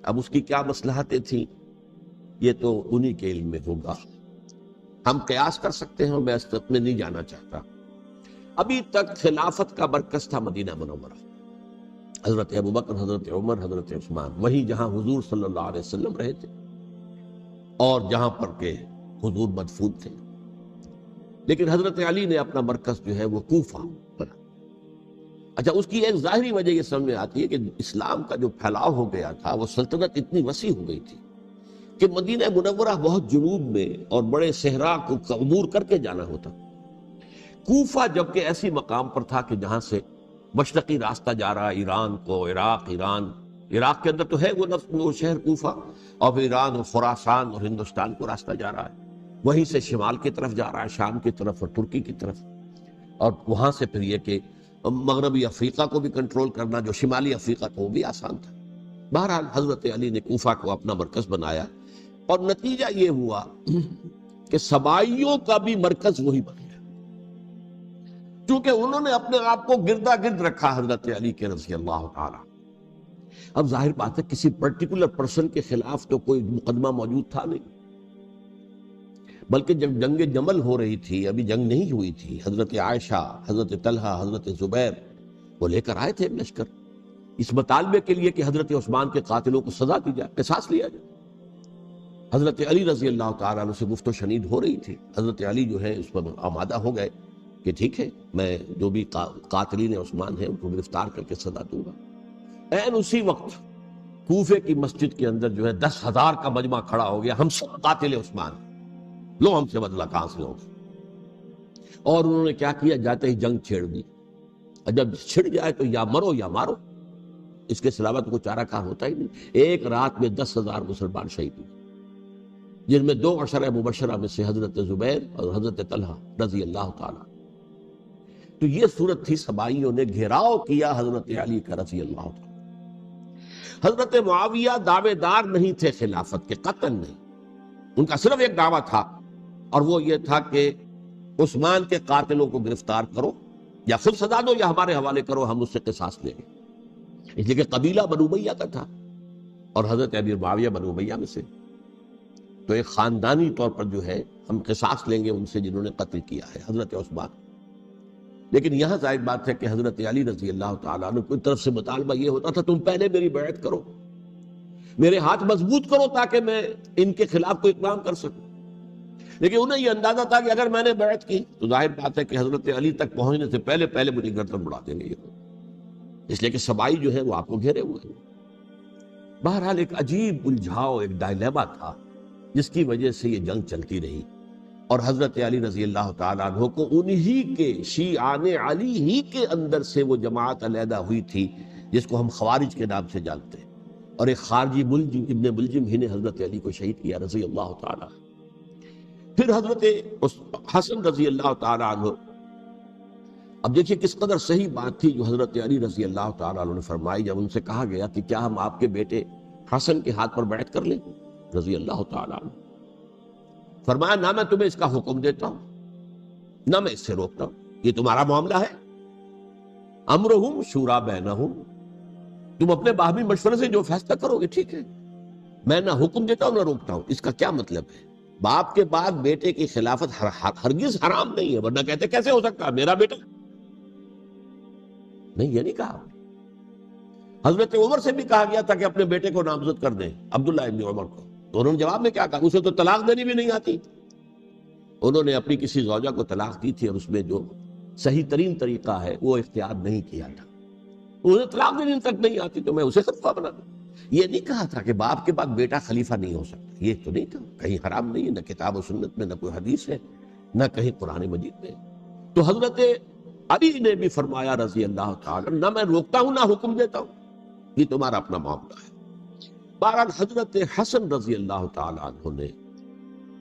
اب اس کی کیا مصلحتیں تھیں یہ تو انہی کے علم میں ہوگا، ہم قیاس کر سکتے ہیں، میں اس میں نہیں جانا چاہتا۔ ابھی تک خلافت کا مرکز تھا مدینہ منورہ، حضرت ابوبکر، حضرت عمر، حضرت عثمان، وہی جہاں حضور صلی اللہ علیہ وسلم رہے تھے اور جہاں پر کہ حضور مدفون تھے۔ لیکن حضرت علی نے اپنا مرکز جو ہے وہ کوفہ بنا۔ اچھا، اس کی ایک ظاہری وجہ یہ سمجھ میں آتی ہے کہ اسلام کا جو پھیلاؤ ہو گیا تھا، وہ سلطنت اتنی وسیع ہو گئی تھی کہ مدینہ منورہ بہت جنوب میں اور بڑے صحرا کو عبور کر کے جانا ہوتا۔ کوفہ جبکہ ایسی مقام پر تھا کہ جہاں سے مشرقی راستہ جا رہا ہے ایران کو، عراق کے اندر تو ہے وہ شہر کوفہ، اور پھر ایران اور خراسان اور ہندوستان کو راستہ جا رہا ہے، وہیں سے شمال کی طرف جا رہا ہے، شام کی طرف اور ترکی کی طرف، اور وہاں سے پھر یہ کہ مغربی افریقہ کو بھی کنٹرول کرنا، جو شمالی افریقہ کو، وہ بھی آسان تھا۔ بہرحال حضرت علی نے کوفہ کو اپنا مرکز بنایا اور نتیجہ یہ ہوا کہ سبائیوں کا بھی مرکز وہی بن گیا، کیونکہ انہوں نے اپنے آپ کو گردا گرد رکھا حضرت علی کے رضی اللہ تعالی۔ اب ظاہر بات ہے کسی پرٹیکولر پرسن کے خلاف تو کوئی مقدمہ موجود تھا نہیں، بلکہ جب جنگ جمل ہو رہی تھی، ابھی جنگ نہیں ہوئی تھی، حضرت عائشہ، حضرت طلحہ، حضرت زبیر وہ لے کر آئے تھے لشکر اس مطالبے کے لیے کہ حضرت عثمان کے قاتلوں کو سزا دی جائے، قصاص لیا جائے۔ حضرت علی رضی اللہ تعالیٰ عنہ سے گفت و شنید ہو رہی تھی، حضرت علی جو ہے اس پر آمادہ ہو گئے کہ ٹھیک ہے میں جو بھی قاتلین عثمان ہیں ان کو گرفتار کر کے سزا دوں گا۔ این اسی وقت کوفے کی مسجد کے اندر جو ہے 10,000 کا مجمع کھڑا ہو گیا، ہم سب قاتل عثمان، لو ہم سے بدلہ کہاں سے ہوگا۔ اور انہوں نے کیا کیا، جاتے ہی جنگ چھیڑ دی، اور جب چھڑ جائے تو یا مرو یا مارو، اس کے علاوہ تو کوئی چارہ کار ہوتا ہی نہیں۔ ایک رات میں 10,000 مسلمان شہید ہوئے، جن میں 2 عشرہ مبشرہ میں سے حضرت زبیر اور حضرت طلحہ رضی اللہ تعالیٰ۔ تو یہ صورت تھی، سبائیوں نے گھیراؤ کیا حضرت علی کا رضی اللہ تعالیٰ۔ حضرت معاویہ دعوے دار نہیں تھے خلافت کے، قطعاً نہیں، ان کا صرف ایک دعویٰ تھا اور وہ یہ تھا کہ عثمان کے قاتلوں کو گرفتار کرو، یا خود سزا دو یا ہمارے حوالے کرو، ہم اس سے قصاص لیں گے۔ اس لیے کہ قبیلہ بنو امیہ کا تھا اور حضرت امیر معاویہ بنو امیہ میں سے، تو ایک خاندانی طور پر جو ہے ہم قصاص لیں گے ان سے جنہوں نے قتل کیا ہے حضرت عثمان۔ لیکن یہاں ظاہر بات ہے کہ حضرت علی رضی اللہ تعالیٰ عنہ کی طرف سے مطالبہ یہ ہوتا تھا تم پہلے میری بیعت کرو، میرے ہاتھ مضبوط کرو تاکہ میں ان کے خلاف کوئی اقدام کر سکوں۔ لیکن انہیں یہ اندازہ تھا کہ اگر میں نے بیعت کی تو ظاہر بات ہے کہ حضرت علی تک پہنچنے سے پہلے پہلے مجھے گردن اڑا دیں گے یہ، اس لیے کہ سبائی جو ہے وہ آپ کو گھیرے ہوئے ہیں۔ بہرحال ایک عجیب الجھاؤ، ایک ڈائلیما تھا جس کی وجہ سے یہ جنگ چلتی رہی، اور حضرت علی رضی اللہ تعالیٰ عنہ کو انہی کے شیعان علی ہی کے اندر سے وہ جماعت علیحدہ ہوئی تھی جس کو ہم خوارج کے نام سے جانتے ہیں، اور ایک خارجی ملجم ابن ملجم ہی نے حضرت علی کو شہید کیا رضی اللہ تعالیٰ۔ پھر حضرت حسن رضی اللہ تعالیٰ عنہ، اب دیکھیے کس قدر صحیح بات تھی جو حضرت علی رضی اللہ تعالیٰ عنہ نے فرمائی جب ان سے کہا گیا کہ کیا ہم آپ کے بیٹے حسن کے ہاتھ پر بیعت کر لیں رضی اللہ تعالیٰ عنہ۔ فرمایا نہ میں تمہیں اس کا حکم دیتا ہوں نہ میں اس سے روکتا ہوں، یہ تمہارا معاملہ ہے، امرہم شورا بینہم، تم اپنے باہمی مشورے سے جو فیصلہ کرو گے ٹھیک ہے، میں نہ حکم دیتا ہوں نہ روکتا ہوں۔ اس کا کیا مطلب ہے؟ باپ کے بعد بیٹے کی خلافت ہرگز حرام نہیں ہے، ورنہ کہتے کیسے ہو سکتا میرا بیٹا؟ نہیں، یہ نہیں کہا۔ حضرت عمر سے بھی کہا گیا تھا کہ اپنے بیٹے کو نامزد کر دیں، عبداللہ ابن عمر کو، تو انہوں نے جواب میں کیا کہا؟ اسے تو طلاق دینی بھی نہیں آتی۔ انہوں نے اپنی کسی زوجہ کو طلاق دی تھی اور اس میں جو صحیح ترین طریقہ ہے وہ اختیار نہیں کیا تھا، انہیں طلاق دینی تک نہیں آتی تو میں اسے خلیفہ بنا دوں۔ یہ نہیں کہا تھا کہ باپ کے بعد بیٹا خلیفہ نہیں ہو سکتا، یہ تو نہیں تھا، کہیں حرام نہیں ہے، نہ کتاب و سنت میں، نہ کوئی حدیث ہے، نہ کہیں قرآن مجید میں۔ تو حضرت علی نے بھی فرمایا رضی اللہ تعالیٰ، نہ میں روکتا ہوں نہ حکم دیتا ہوں، یہ تمہارا اپنا معاملہ ہے۔ بہرحال حضرت حسن رضی اللہ تعالیٰ عنہ نے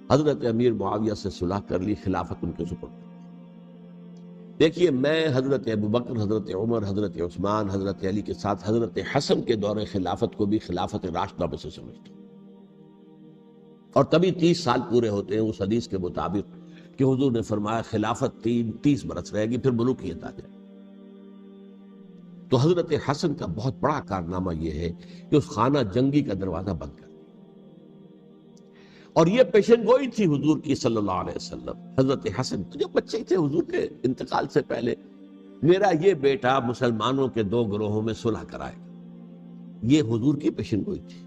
حضرت امیر معاویہ سے صلح کر لی، خلافت ان کے سپرد۔ دیکھیے میں حضرت ابوبکر، حضرت عمر، حضرت عثمان، حضرت علی کے ساتھ حضرت حسن کے دور خلافت کو بھی خلافت راشدہ میں سے سمجھتا ہوں، اور تبھی 30 سال پورے ہوتے ہیں اس حدیث کے مطابق کہ حضور نے فرمایا خلافت 30 برس رہے گی پھر ملوکیت آ جائے۔ تو حضرت حسن کا بہت بڑا کارنامہ یہ ہے کہ اس خانہ جنگی کا دروازہ بند کر دیا، اور یہ پیشن گوئی تھی حضور کی صلی اللہ علیہ وسلم۔ حضرت حسن جو بچے تھے حضور کے انتقال سے پہلے، میرا یہ بیٹا مسلمانوں کے 2 گروہوں میں صلح کرائے گا، یہ حضور کی پیشن گوئی تھی،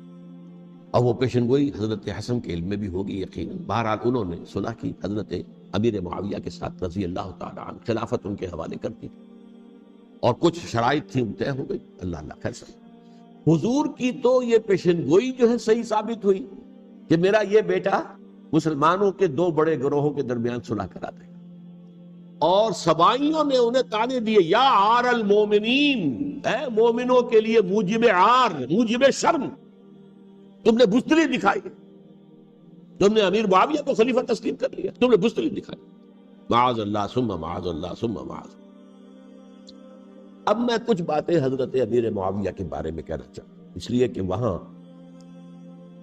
اور وہ پیشن گوئی حضرت حسن کے علم میں بھی ہوگی یقیناً۔ بہرحال انہوں نے صلح کی حضرت امیر معاویہ کے ساتھ رضی اللہ تعالیٰ عنہ، خلافت ان کے حوالے کر دی، اور کچھ شرائط تھی طے ہو گئی، اللہ خیر سے۔ حضور کی تو یہ پیشن گوئی جو ہے صحیح ثابت ہوئی کہ میرا یہ بیٹا مسلمانوں کے 2 بڑے گروہوں کے درمیان صلح کرا دے گا، اور سبائیوں نے انہیں تانے دیے، یا عار المومنین، اے مومنوں کے لیے موجب عار، موجب شرم، تم نے بزدلی دکھائی، تم نے امیر معاویہ کو خلیفہ تسلیم کر لیا، تم نے بزدلی دکھائی، معاذ اللہ ثم معاذ اللہ ثم معاذ۔ اب میں کچھ باتیں حضرت امیر معاویہ کے بارے میں کہنا چاہتا ہوں۔ اس لیے کہ وہاں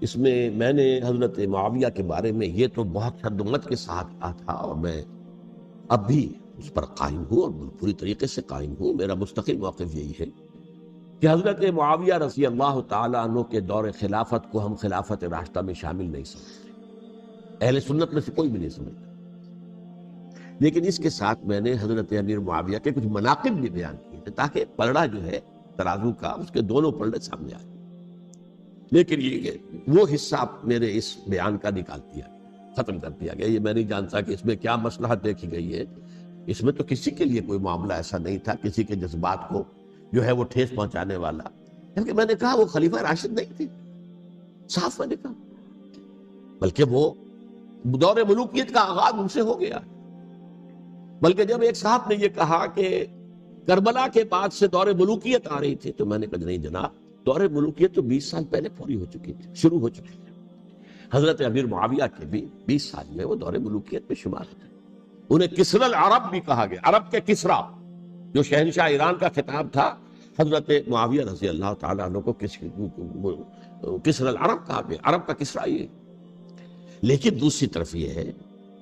اس میں میں نے حضرت معاویہ کے بارے میں یہ تو بہت شدت کے ساتھ کہا تھا، اور میں اب بھی اس پر قائم ہوں اور پوری طریقے سے قائم ہوں۔ میرا مستقل موقف یہی ہے کہ حضرت معاویہ رضی اللہ تعالیٰ عنہ کے دور خلافت کو ہم خلافت راشدہ میں شامل نہیں سمجھتے، اہل سنت میں سے کوئی بھی نہیں سمجھتا، لیکن اس کے ساتھ میں نے حضرت امیر معاویہ کے کچھ مناقب بھی بیان کیے تھے تاکہ پلڑا جو ہے ترازو کا اس کے دونوں پلڑے سامنے آئے۔ لیکن یہ کہ وہ حصہ میرے اس بیان کا نکال دیا، ختم کر دیا گیا۔ یہ میں نہیں جانتا کہ اس میں کیا مصلحت دیکھی گئی ہے، اس میں تو کسی کے لیے کوئی معاملہ ایسا نہیں تھا کسی کے جذبات کو جو ہے وہ ٹھیس پہنچانے والا، کیونکہ میں نے کہا وہ خلیفہ راشد نہیں تھے، صاف میں نے کہا، بلکہ وہ دور ملوکیت کا آغاز ان سے ہو گیا۔ بلکہ جب ایک صاحب نے یہ کہا کہ کربلا کے بعد سے دور ملوکیت آ رہی تھی، تو میں نے کہا نہیں جناب، دور ملوکیت تو 20 سال پہلے پوری ہو چکی تھی، شروع ہو چکی تھی۔ حضرت امیر معاویہ کے بھی 20 سال میں وہ دور ملوکیت میں شمار تھے۔ انہیں کسری العرب بھی کہا گیا، عرب کے کسریٰ جو شہنشاہ ایران کا خطاب تھا، حضرت معاویہ رضی اللہ تعالیٰ عنہ کو کسری العرب کہا گیا، عرب کا کسریٰ یہ۔ لیکن دوسری طرف یہ ہے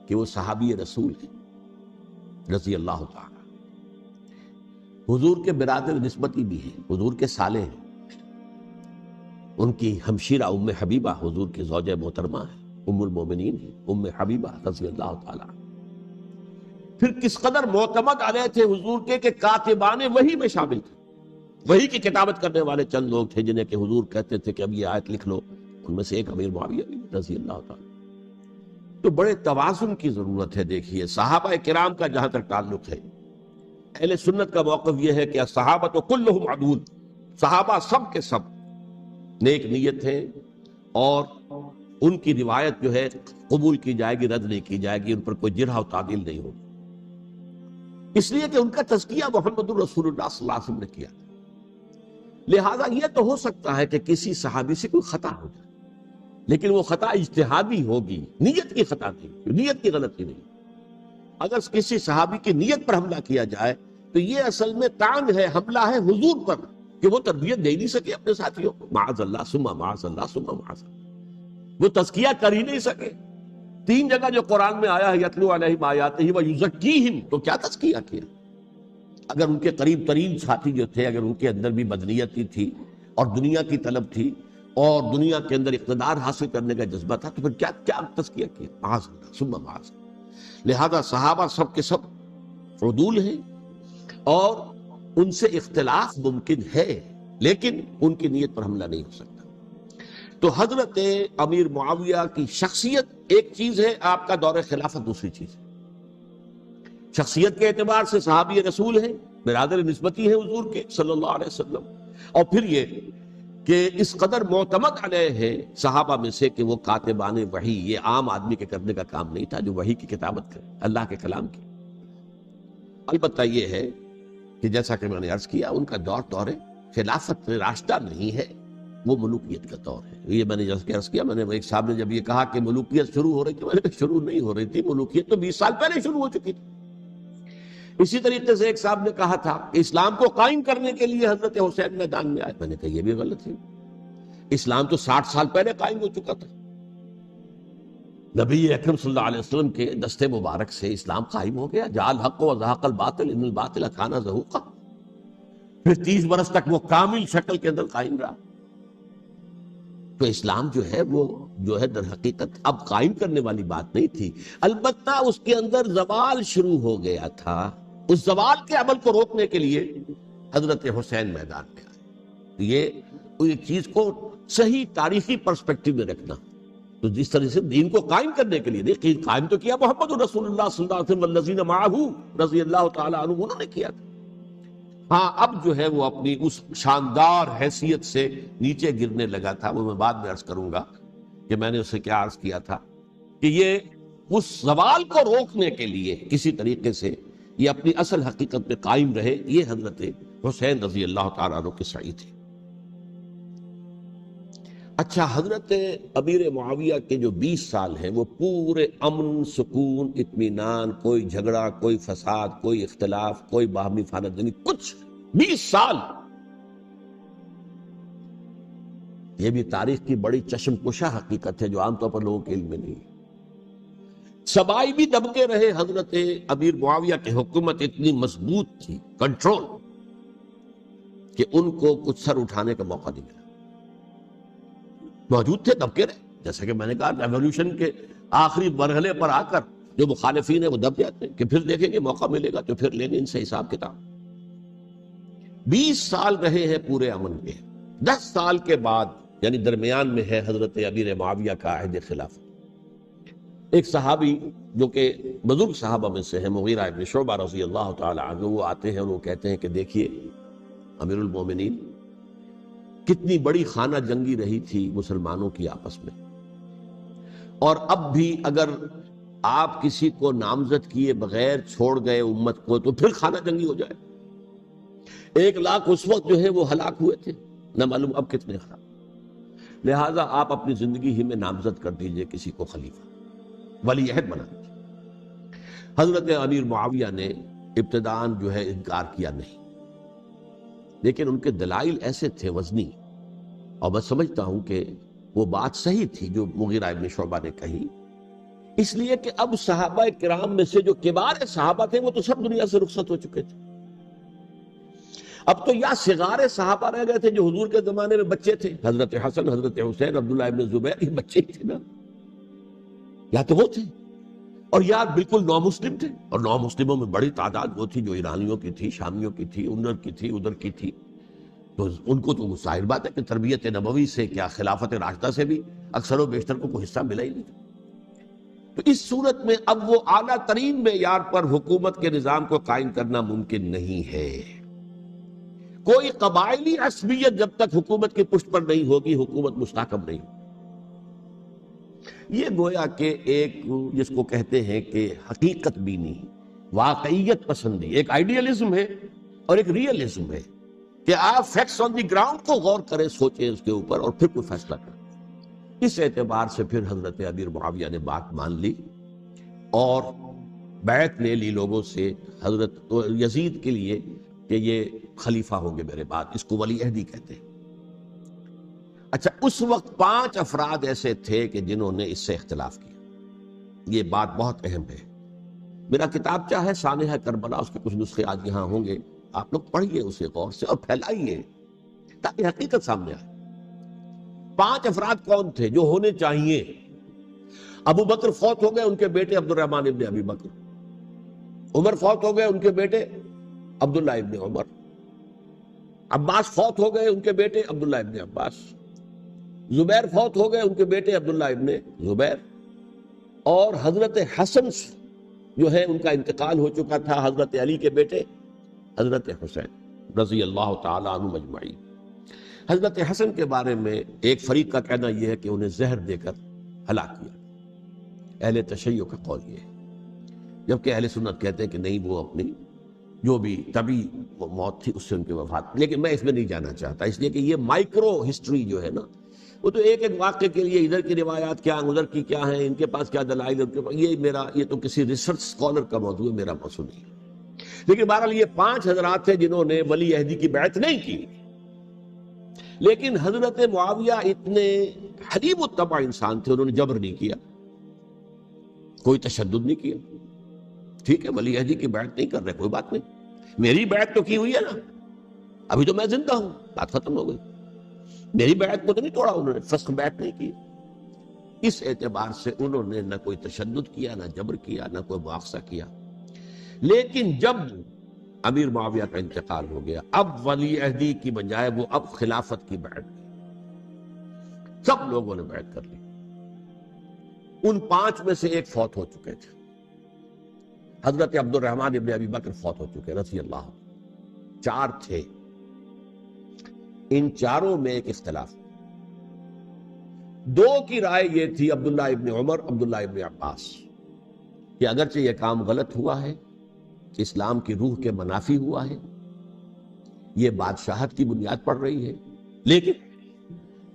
کہ وہ صحابی رسول ہیں رضی اللہ تعالیٰ، حضور کے برادر نسبتی بھی ہیں، حضور کے سالے ہیں، ان کی ہمشیرہ ام حبیبہ حضور کی زوجہ محترمہ ہے، ام المومنین ہیں ام حبیبہ رضی اللہ تعالیٰ۔ پھر کس قدر معتمد علیہ تھے حضور کے کہ کاتبان وحی میں شامل تھے، وحی کی کتابت کرنے والے چند لوگ تھے جنہیں کہ حضور کہتے تھے کہ اب یہ آیت لکھ لو، ان میں سے ایک امیر معاویہ رضی اللہ تعالیٰ۔ تو بڑے توازن کی ضرورت ہے۔ دیکھیے صحابہ کرام کا جہاں تک تعلق ہے، اہل سنت کا موقف یہ ہے کہ صحابہ کلہم عدول، صحابہ سب کے سب نیک نیت ہیں، اور ان کی روایت جو ہے قبول کی جائے گی، رد نہیں کی جائے گی، ان پر کوئی جرح و تعدیل نہیں ہوگی، اس لیے کہ ان کا تزکیہ محمد رسول اللہ صلی اللہ علیہ وسلم نے کیا۔ لہذا یہ تو ہو سکتا ہے کہ کسی صحابی سے کوئی خطا ہو جائے، لیکن وہ خطا اجتہادی ہوگی، نیت کی خطا نہیں، نیت کی غلطی نہیں۔ اگر کسی صحابی کی نیت پر حملہ کیا جائے تو یہ اصل میں طعن ہے، حملہ ہے حضور پر کہ وہ تربیت دے نہیں سکے اپنے ساتھیوں کو، معاذ اللہ ثم معاذ اللہ ثم معاذ اللہ، وہ تزکیہ کر ہی نہیں سکے۔ 3 جگہ جو قرآن میں آیا ہے یتلو علیہم آیاتہ ویزکیہم، تو کیا تزکیہ کیا؟ اگر ان کے قریب ترین ساتھی جو تھے، اگر ان کے اندر بھی بدنیتی تھی اور دنیا کی طلب تھی اور دنیا کے اندر اقتدار حاصل کرنے کا جذبہ تھا، تو پھر کیا تزکیہ کیا؟ معاذ اللہ ثم معاذ اللہ۔ لہذا صحابہ سب کے سب عدول ہیں، اور ان سے اختلاف ممکن ہے، لیکن ان کی نیت پر حملہ نہیں ہو سکتا۔ تو حضرت امیر معاویہ کی شخصیت ایک چیز ہے، آپ کا دور خلافت دوسری چیز ہے۔ شخصیت کے اعتبار سے صحابی رسول ہیں، برادر نسبتی ہیں حضور کے صلی اللہ علیہ وسلم، اور پھر یہ کہ اس قدر معتمد علیہ ہے صحابہ میں سے کہ وہ کاتبان وحی، یہ عام آدمی کے کرنے کا کام نہیں تھا جو وحی کی کتابت کرے، اللہ کے کلام کی۔ البتہ یہ ہے کہ جیسا کہ میں نے عرض کیا، ان کا دور خلافت راشدہ نہیں ہے، وہ ملوکیت کا دور ہے۔ یہ میں نے جیسا کہ عرض کیا، میں نے ایک صاحب نے جب یہ کہا کہ ملوکیت شروع ہو رہی تھی، میں نے کہا شروع نہیں ہو رہی تھی، ملوکیت تو 20 سال پہلے شروع ہو چکی تھی۔ اسی طریقے سے ایک صاحب نے کہا تھا کہ اسلام کو قائم کرنے کے لیے حضرت حسین میدان میں آئے، میں نے کہا یہ بھی غلط ہے، اسلام تو 60 سال پہلے قائم ہو چکا تھا، نبی اکرم صلی اللہ علیہ وسلم کے دستے مبارک سے اسلام قائم ہو گیا، جاء الحق وزهق الباطل ان الباطل کان زهوقا۔ پھر 30 برس تک وہ کامل شکل کے اندر قائم رہا۔ تو اسلام جو ہے در حقیقت اب قائم کرنے والی بات نہیں تھی، البتہ اس کے اندر زوال شروع ہو گیا تھا۔ اس زوال کے عمل کو روکنے کے لیے حضرت حسین میدان میں آئے۔ یہ ایک چیز کو صحیح تاریخی پرسپیکٹو میں رکھنا، تو جس طرح سے دین کو قائم کرنے کے لیے دیکھیے، قائم تو کیا محمد رسول اللہ صلی اللہ علیہ وسلم والذین معہ رضی اللہ تعالیٰ عنہ، انہوں نے کیا تھا۔ ہاں اب جو ہے وہ اپنی اس شاندار حیثیت سے نیچے گرنے لگا تھا، وہ میں بعد میں عرض کروں گا کہ میں نے اسے کیا عرض کیا تھا کہ یہ اس زوال کو روکنے کے لیے کسی طریقے سے یہ اپنی اصل حقیقت میں قائم رہے، یہ حضرت حسین رضی اللہ تعالیٰ عنہ کے سعی تھے۔ اچھا، حضرت امیر معاویہ کے جو 20 سال ہیں وہ پورے امن، سکون، اطمینان، کوئی جھگڑا، کوئی فساد، کوئی اختلاف، کوئی باہمی فانہ جنی، کچھ 20 سال یہ بھی تاریخ کی بڑی چشم کشا حقیقت ہے جو عام طور پر لوگوں کے علم میں نہیں ہے۔ سبائی بھی دبکے رہے، حضرت امیر معاویہ کی حکومت اتنی مضبوط تھی، کنٹرول، کہ ان کو کچھ سر اٹھانے کا موقع نہیں ملا۔ موجود تھے، دبکے رہے، جیسا کہ میں نے کہا ریولوشن کے آخری مرحلے پر آ کر جو مخالفین ہیں وہ دب جاتے ہیں کہ پھر دیکھیں گے موقع ملے گا تو پھر لیں گے ان سے حساب کتاب۔ 20 سال رہے ہیں پورے امن کے، 10 سال کے بعد یعنی درمیان میں ہے حضرت امیر معاویہ کا عہد خلافت۔ ایک صحابی جو کہ بزرگ صحابہ میں سے ہیں، مغیرہ ابن شعبہ رضی اللہ تعالی عنہ، وہ آتے ہیں اور وہ کہتے ہیں کہ دیکھیے امیر المومنین، کتنی بڑی خانہ جنگی رہی تھی مسلمانوں کی آپس میں، اور اب بھی اگر آپ کسی کو نامزد کیے بغیر چھوڑ گئے امت کو تو پھر خانہ جنگی ہو جائے۔ 1 لاکھ اس وقت جو ہے وہ ہلاک ہوئے تھے، نہ معلوم اب کتنے ہلاک۔ لہٰذا آپ اپنی زندگی ہی میں نامزد کر دیجئے کسی کو خلیفہ، ولی عہد بنا دیجئے۔ حضرت امیر معاویہ نے ابتداءً جو ہے انکار کیا نہیں، لیکن ان کے دلائل ایسے تھے وزنی، اور میں سمجھتا ہوں کہ وہ بات صحیح تھی جو مغیرہ ابن شعبہ نے کہی، اس لیے کہ اب صحابہ کرام میں سے جو کبار صحابہ تھے وہ تو سب دنیا سے رخصت ہو چکے تھے۔ اب تو یا صغار صحابہ رہ گئے تھے جو حضور کے زمانے میں بچے تھے، حضرت حسن، حضرت حسین، عبداللہ ابن زبیر، یہ بچے ہی تھے نا، یا تو وہ تھے، اور یا بالکل نو مسلم تھے، اور نو مسلموں میں بڑی تعداد وہ تھی جو ایرانیوں کی تھی، شامیوں کی تھی، ادھر کی تھی، ادھر کی تھی، تو ان کو تو ظاہر بات ہے کہ تربیت نبوی سے کیا خلافت راشدہ سے بھی اکثر و بیشتر کو کوئی حصہ ملا ہی نہیں۔ تو اس صورت میں اب وہ اعلیٰ ترین معیار پر حکومت کے نظام کو قائم کرنا ممکن نہیں ہے۔ کوئی قبائلی عصبیت جب تک حکومت کی پشت پر نہیں ہوگی، حکومت مستحکم نہیں ہوگی۔ یہ گویا کہ ایک جس کو کہتے ہیں کہ حقیقت بینی، واقعیت پسندی، ایک آئیڈیالزم ہے اور ایک ریئلزم ہے کہ آپ فیکٹس آن دی گراؤنڈ کو غور کریں، سوچیں اس کے اوپر اور پھر کوئی فیصلہ کریں۔ اس اعتبار سے پھر حضرت امیر معاویہ نے بات مان لی اور بیعت لے لی لوگوں سے حضرت یزید کے لیے کہ یہ خلیفہ ہوں گے میرے بعد، اس کو ولی عہدی کہتے ہیں۔ اچھا، اس وقت 5 افراد ایسے تھے کہ جنہوں نے اس سے اختلاف کیا۔ یہ بات بہت اہم ہے۔ میرا کتابچہ ہے سانحہ کربلا، اس کے کچھ نسخے آج یہاں ہوں گے، آپ لوگ پڑھیے اسے غور سے اور پھیلائیے تاکہ حقیقت سامنے آئے۔ 5 افراد کون تھے جو ہونے چاہیے؟ ابو بکر فوت ہو گئے، ان کے بیٹے عبد الرحمن ابن ابی بکر۔ عمر فوت ہو گئے، ان کے بیٹے عبداللہ ابن عمر۔ عباس فوت ہو گئے، ان کے بیٹے عبداللہ ابن عباس۔ زبیر فوت ہو گئے، ان کے بیٹے عبداللہ ابن زبیر۔ اور حضرت حسن جو ہے ان کا انتقال ہو چکا تھا، حضرت علی کے بیٹے حضرت حسین رضی اللہ تعالی عنہ مجمعین۔ حضرت حسن کے بارے میں ایک فریق کا کہنا یہ ہے کہ انہیں زہر دے کر ہلاک کیا، اہل تشیع کا قول یہ ہے، جبکہ اہل سنت کہتے ہیں کہ نہیں، وہ اپنی جو بھی طبی موت تھی اس سے ان کی وفات۔ لیکن میں اس میں نہیں جانا چاہتا، اس لیے کہ یہ مائکرو ہسٹری جو ہے نا، وہ تو ایک ایک واقعے کے لیے ادھر کی روایات کیا، ادھر کی کیا ہیں، ان کے پاس کیا دلائل، یہ تو کسی ریسرچ اسکالر کا موضوع ہے، میرا موضوع نہیں ہے۔ لیکن بہرحال یہ 5 حضرات تھے جنہوں نے ولی عہدی کی بیعت نہیں کی، لیکن حضرت معاویہ اتنے حلیم الطبع انسان تھے، انہوں نے جبر نہیں کیا، کوئی تشدد نہیں کیا۔ ٹھیک ہے، ولی عہدی کی بیعت نہیں کر رہے، کوئی بات نہیں، میری بیعت تو کی ہوئی ہے نا، ابھی تو میں زندہ ہوں، بات ختم ہو گئی، میری بیعت کو تو نہیں توڑا انہوں نے، فسخ بیعت نہیں کی۔ اس اعتبار سے انہوں نے نہ کوئی تشدد کیا، نہ جبر کیا، نہ کوئی مواخذہ کیا۔ لیکن جب امیر معاویہ کا انتقال ہو گیا، اب ولی عہدی کی بجائے وہ اب خلافت کی بیعت کی، سب لوگوں نے بیعت کر لی۔ ان 5 میں سے ایک فوت ہو چکے تھے، حضرت عبد الرحمن ابن ابی بکر فوت ہو چکے رضی اللہ عنہ۔ 4 تھے، ان 4 میں ایک اختلاف، 2 کی رائے یہ تھی، عبداللہ ابن عمر، عبداللہ ابن عباس، کہ اگرچہ یہ کام غلط ہوا ہے، اسلام کی روح کے منافی ہوا ہے، یہ بادشاہت کی بنیاد پڑ رہی ہے، لیکن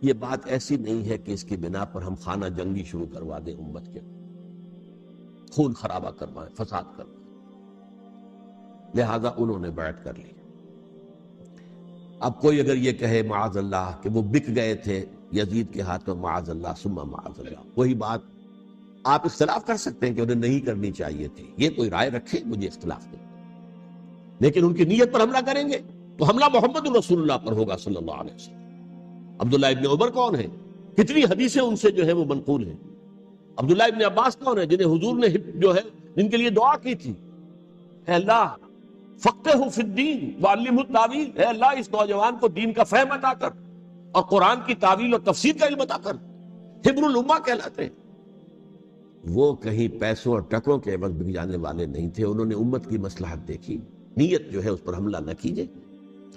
یہ بات ایسی نہیں ہے کہ اس کی بنا پر ہم خانہ جنگی شروع کروا دیں، امت کے خون خرابہ کروائیں، فساد کروائیں۔ لہذا انہوں نے بیعت کر لی۔ اب کوئی اگر یہ کہے معاذ اللہ کہ وہ بک گئے تھے یزید کے ہاتھ میں معاذ اللہ ثم معاذ اللہ. وہی بات آپ اختلاف کر سکتے ہیں کہ انہیں نہیں کرنی چاہیے تھی، یہ کوئی رائے رکھے، مجھے اختلاف نہیں، لیکن ان کی نیت پر حملہ کریں گے تو حملہ محمد رسول اللہ پر ہوگا صلی اللہ علیہ وسلم. عبداللہ ابن عمر کون ہے؟ کتنی حدیثیں ان سے جو ہے وہ منقول ہیں. عبداللہ ابن عباس کون ہے؟ جنہیں حضور نے جو ہے جن کے لیے دعا کی تھی، اے اللہ فقہہ فی الدین وعلمہ التاویل، اے اللہ اس نوجوان کو دین کا فہم عطا کر اور قرآن کی تعویل اور تفسیر کا علم عطا کر. حبر الامہ کہلاتے ہیں. وہ کہیں پیسوں اور ٹکروں کے عوض بک جانے والے نہیں تھے، انہوں نے امت کی مصلحت دیکھی. نیت جو ہے اس پر حملہ نہ کیجئے،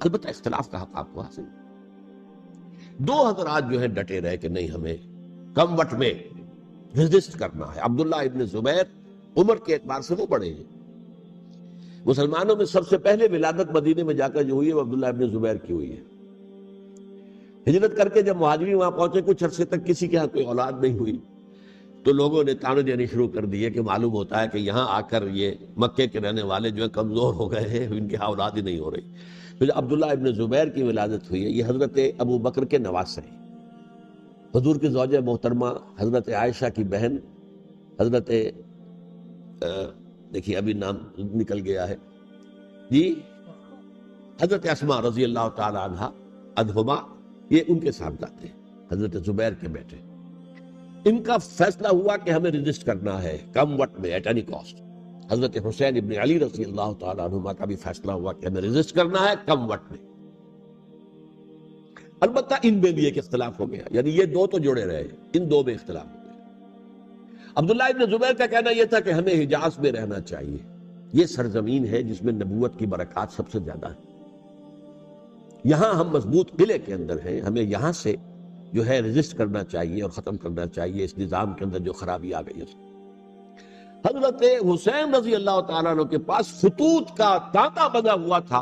البتہ اختلاف کا حق آپ کو حاصل. دو حضرات جو ہے ڈٹے رہے کہ نہیں، ہمیں کم وقت میں ریزسٹ کرنا ہے. عبداللہ ابن زبیر عمر کے اعتبار سے وہ بڑے ہیں. مسلمانوں میں سب سے پہلے ولادت مدینے میں جا کر جو ہوئی ہے وہ عبداللہ ابن زبیر کی ہوئی ہے. ہجرت کر کے جب مہاجرین وہاں پہنچے، کچھ عرصے تک کسی کے ہاں کوئی اولاد نہیں ہوئی، تو لوگوں نے تانے دینے شروع کر دیے کہ معلوم ہوتا ہے کہ یہاں آ کر یہ مکے کے رہنے والے جو ہے کمزور ہو گئے ہیں، ان کے ہاں اولاد ہی نہیں ہو رہی. پھر عبداللہ ابن زبیر کی ولادت ہوئی ہے. یہ حضرت ابو بکر کے نواسے ہیں، حضور کی زوجہ محترمہ حضرت عائشہ کی بہن، حضرت دیکھیے ابھی نام نکل گیا ہے جی، حضرت اسماء رضی اللہ تعالی عنہا عنہما، یہ ان کے ساتھ جاتے ہیں، حضرت زبیر کے بیٹے. ان کا فیصلہ ہوا کہ ہمیں رجسٹ کرنا ہے کم وقت میں ایٹ اینی کاسٹ. حضرت حسین ابن علی رضی اللہ تعالی عنہما کا بھی فیصلہ ہوا کہ ہمیں رجسٹ کرنا ہے کم وقت میں. البتہ ان میں بھی ایک اختلاف ہو گیا، یعنی یہ دو تو جڑے رہے، ان دو میں اختلاف ہو گیا. عبداللہ ابن زبیر کا کہنا یہ تھا کہ ہمیں حجاز میں رہنا چاہیے، یہ سرزمین ہے جس میں نبوت کی برکات سب سے زیادہ ہے، یہاں ہم مضبوط قلعے کے اندر ہیں، ہمیں یہاں سے جو ہے رجسٹ کرنا چاہیے اور ختم کرنا چاہیے اس نظام کے اندر جو خرابی آ گئی ہے. حضرت حسین رضی اللہ تعالیٰ عنہ کے پاس خطوط کا تانتا بنا ہوا تھا،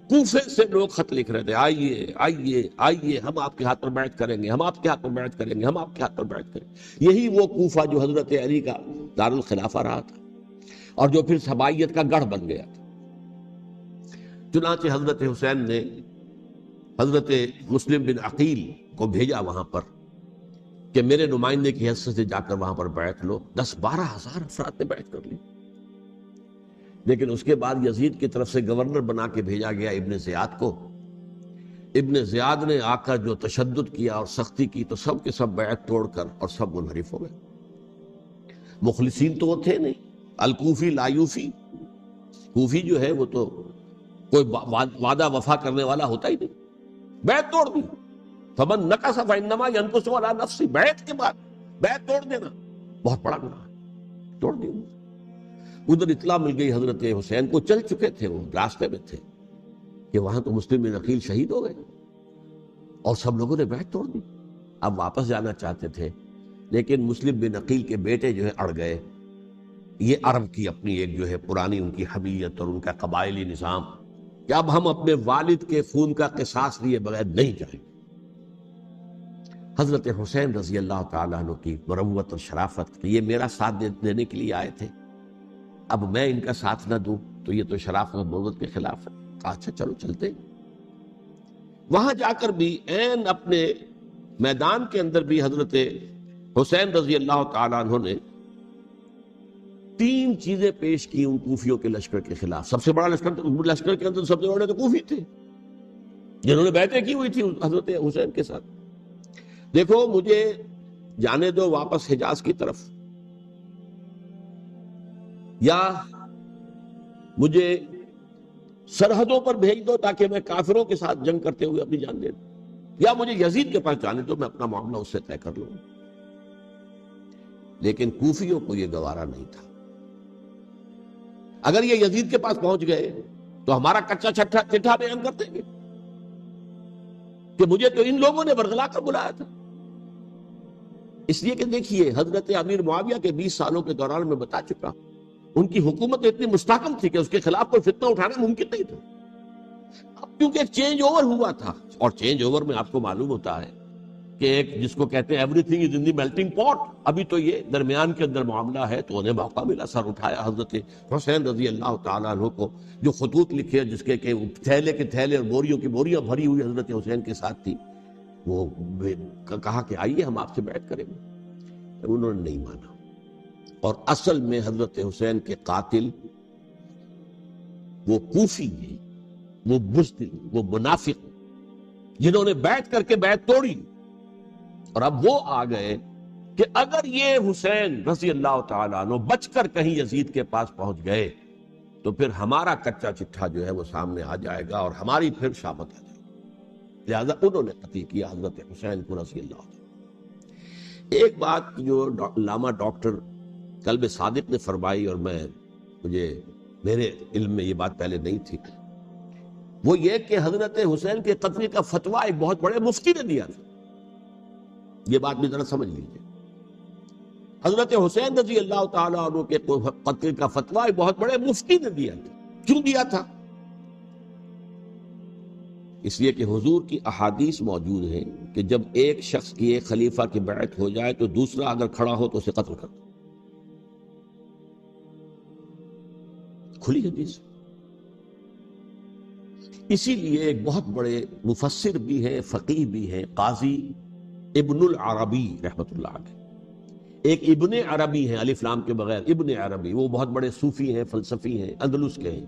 کوفے سے لوگ خط لکھ رہے تھے، آئیے آئیے آئیے، ہم آپ کے ہاتھ پر بیعت کریں گے، ہم آپ کے ہاتھ پر بیعت کریں گے، ہم آپ کے ہاتھ پر بیعت کریں گے. یہی وہ کوفہ جو حضرت علی کا دارالخلافہ رہا تھا اور جو پھر صبائیت کا گڑھ بن گیا تھا. چنانچہ حضرت حسین نے حضرت مسلم بن عقیل کو بھیجا وہاں پر کہ میرے نمائندے کی حیثیت سے جا کر وہاں پر بیعت لو. 10-12 ہزار افراد نے بیعت کر لی. لیکن اس کے بعد یزید کی طرف سے گورنر بنا کے بھیجا گیا ابن زیاد کو. ابن زیاد نے آ کر جو تشدد کیا اور سختی کی تو سب کے سب بیعت توڑ کر اور سب منحرف ہو گئے. مخلصین تو وہ تھے نہیں، الکوفی لایوفی، کوفی جو ہے وہ تو کوئی وعدہ وفا کرنے والا ہوتا ہی نہیں، بیعت توڑ دی. فمن نقص فانما ينقص على نفسه، بیعت کے بعد بیعت توڑ دینا بہت بڑا گناہ ہے، توڑ دی. ادھر اطلاع مل گئی حضرت حسین کو، چل چکے تھے وہ، راستے میں تھے، کہ وہاں تو مسلم بن عقیل شہید ہو گئے اور سب لوگوں نے بیعت توڑ دی. اب واپس جانا چاہتے تھے لیکن مسلم بن عقیل کے بیٹے جو ہے اڑ گئے. یہ عرب کی اپنی ایک جو ہے پرانی ان کی حمیت اور ان کا قبائلی نظام کہ اب ہم اپنے والد کے خون کا قصاص لیے بغیر نہیں جائیں. حضرت حسین رضی اللہ تعالیٰ عنہ کی مروت اور شرافت کہ یہ میرا ساتھ دینے کے لیے آئے تھے، اب میں ان کا ساتھ نہ دوں تو یہ تو شرافت اور مروت کے خلاف ہے. اچھا چلو چلتے. وہاں جا کر بھی عین اپنے میدان کے اندر بھی حضرت حسین رضی اللہ تعالیٰ عنہ نے 3 چیزیں پیش کی ان کوفیوں کے لشکر کے خلاف. سب سے بڑا لشکر کے اندر سب سے بڑے تو کوفی تھے جنہوں نے بیعتیں کی ہوئی تھی حضرت حسین کے ساتھ. دیکھو مجھے جانے دو واپس حجاز کی طرف، یا مجھے سرحدوں پر بھیج دو تاکہ میں کافروں کے ساتھ جنگ کرتے ہوئے اپنی جان دے دوں، یا مجھے یزید کے پاس جانے دو، میں اپنا معاملہ اس سے طے کر لوں. لیکن کوفیوں کو یہ گوارا نہیں تھا. اگر یہ یزید کے پاس پہنچ گئے تو ہمارا کچا چٹھا بیان کر دیں گے کہ مجھے تو ان لوگوں نے برگلا کر بلایا تھا. اس لیے کہ دیکھیے حضرت امیر معاویہ کے 20 سالوں کے دوران میں بتا چکا، ان کی حکومت اتنی مستحکم تھی کہ اس کے خلاف کوئی فتنہ اٹھانا ممکن نہیں تھا. اب کیونکہ ایک چینج اوور ہوا تھا، اور چینج اوور میں آپ کو معلوم ہوتا ہے کہ ایک جس کو کہتے ہیں every thing is in the melting پاٹ، ابھی تو یہ درمیان کے اندر معاملہ ہے. تو انہیں موقع ملا، سر اٹھایا حضرت حسین رضی اللہ تعالیٰ عنہ کو، جو خطوط لکھے جس کے کہ تھیلے کے تھیلے اور بوریوں کی بوریاں بھری ہوئی حضرت حسین کے ساتھ تھی، وہ کہا کہ آئیے ہم آپ سے بیعت کریں گے، انہوں نے نہیں مانا۔ اور اصل میں حضرت حسین کے قاتل وہ کوفی ہیں، وہ بزدل، وہ منافق، جنہوں نے بیعت کر کے بیعت توڑی، اور اب وہ آ گئے کہ اگر یہ حسین رضی اللہ تعالیٰ عنہ بچ کر کہیں یزید کے پاس پہنچ گئے تو پھر ہمارا کچا چٹھا جو ہے وہ سامنے آ جائے گا اور ہماری پھر شامت آ جائے گی، لہذا انہوں نے قتل کیا حضرت حسین کو رضی اللہ تعالیٰ۔ ایک بات جو علامہ ڈاکٹر قلب صادق نے فرمائی، اور میرے علم میں یہ بات پہلے نہیں تھی، وہ یہ کہ حضرت حسین کے قتل کا فتویٰ ایک بہت بڑے مفتی نے دیا تھا۔ یہ بات بھی ذرا سمجھ لیجیے، حضرت حسین رضی اللہ تعالیٰ عنہ کے قتل کا فتویٰ ایک بہت بڑے مفتی نے دیا تھا۔ کیوں دیا تھا؟ اس لیے کہ حضور کی احادیث موجود ہیں کہ جب ایک شخص کی ایک خلیفہ کی بیعت ہو جائے تو دوسرا اگر کھڑا ہو تو اسے قتل کر دو، کھلی حدیث۔ اسی لیے ایک بہت بڑے مفسر بھی ہیں، فقیہ بھی ہیں، قاضی ابن العربی رحمۃ اللہ علیہ، ایک ابن عربی ہیں الف لام کے بغیر، ابن عربی، وہ بہت بڑے صوفی ہیں، فلسفی ہیں، اندلس کے ہیں۔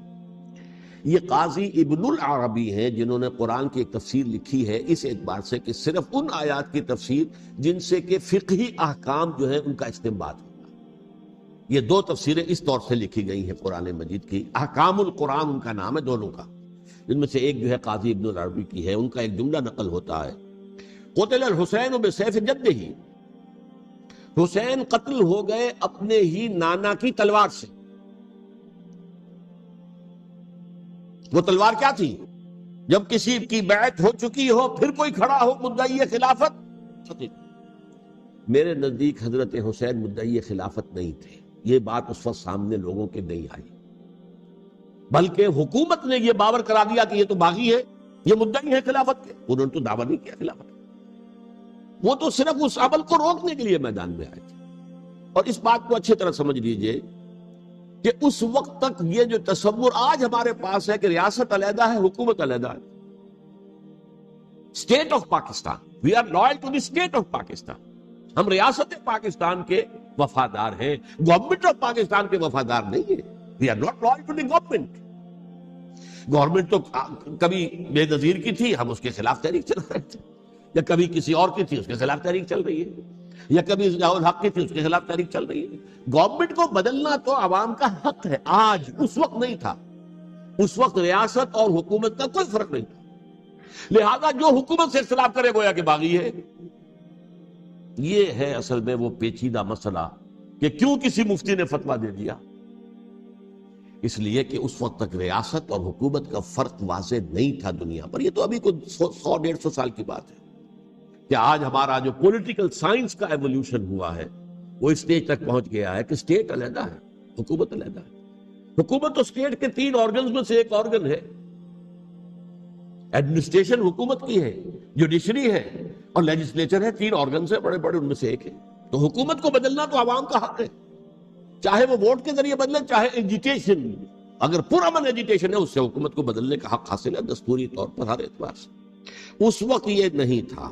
یہ قاضی ابن العربی ہیں جنہوں نے قرآن کی ایک تفسیر لکھی ہے اس اعتبار سے کہ صرف ان آیات کی تفسیر جن سے کہ فقہی احکام جو ہیں ان کا استنباط ہوگا۔ یہ دو تفسیریں اس طور سے لکھی گئی ہیں قرآن مجید کی، احکام القرآن ان کا نام ہے دونوں کا، جن میں سے ایک جو ہے قاضی ابن العربی کی ہے۔ ان کا ایک جملہ نقل ہوتا ہے، قتل الحسین بسیف جدہ، حسین قتل ہو گئے اپنے ہی نانا کی تلوار سے۔ وہ تلوار کیا تھی؟ جب کسی کی بیعت ہو چکی ہو پھر کوئی کھڑا ہو مدعی خلافت، میرے نزدیک حضرت حسین مدعی خلافت نہیں تھے، یہ بات اس وقت سامنے لوگوں کے نہیں آئی، بلکہ حکومت نے یہ باور کرا دیا کہ یہ تو باغی ہے، یہ مدعی ہے خلافت کے۔ انہوں نے تو دعویٰ نہیں کیا خلافت، وہ تو صرف اس عمل کو روکنے کے لیے میدان میں آئے تھے۔ اور اس بات کو اچھی طرح سمجھ لیجئے کہ اس وقت تک یہ جو تصور آج ہمارے پاس ہے کہ ریاست علیحدہ ہے، حکومت علیحدہ ہے، state of Pakistan, we are loyal to the state of Pakistan, ہم ریاست پاکستان کے وفادار ہیں، گورنمنٹ آف پاکستان کے وفادار نہیں ہیں، we are not loyal to the government. Government تو کبھی بے نظیر کی تھی، ہم اس کے خلاف تحریک چلا رہے تھے، یا کبھی کسی اور کی تھی اس کے خلاف تحریک چل رہی ہے، یا کبھی ضیاء الحق کی تھی اس کے خلاف تحریک چل رہی ہے۔ گورنمنٹ کو بدلنا تو عوام کا حق ہے، آج، اس وقت نہیں تھا، اس وقت ریاست اور حکومت کا کوئی فرق نہیں تھا، لہذا جو حکومت سے اختلاف کرے گویا کہ باغی ہے۔ یہ ہے اصل میں وہ پیچیدہ مسئلہ کہ کیوں کسی مفتی نے فتویٰ دے دیا، اس لیے کہ اس وقت تک ریاست اور حکومت کا فرق واضح نہیں تھا دنیا پر۔ یہ تو ابھی کوئی 100-150 سال کی بات ہے کہ آج ہمارا جو پولیٹیکل سائنس کا ایولیوشن ہوا ہے وہ اس اسٹیج تک پہنچ گیا ہے کہ اسٹیٹ علیحدہ ہے، حکومت علیحدہ ہے۔ حکومت تو اسٹیٹ کے 3 آرگنز میں سے ایک آرگن ہے، ایڈمنسٹریشن حکومت کی ہے، جوڈیشری ہے اور لیجسلیچر ہے، 3 آرگنز ہیں بڑے بڑے، ان میں سے ایک ہے۔ تو حکومت کو بدلنا تو عوام کا حق ہے، چاہے وہ ووٹ کے ذریعے بدلے، چاہے ایجیٹیشن، اگر پرامن ایجیٹیشن ہے اس سے حکومت کو بدلنے کا حق حاصل ہے دستوری طور پر ہر اعتبار سے۔ اس وقت یہ نہیں تھا،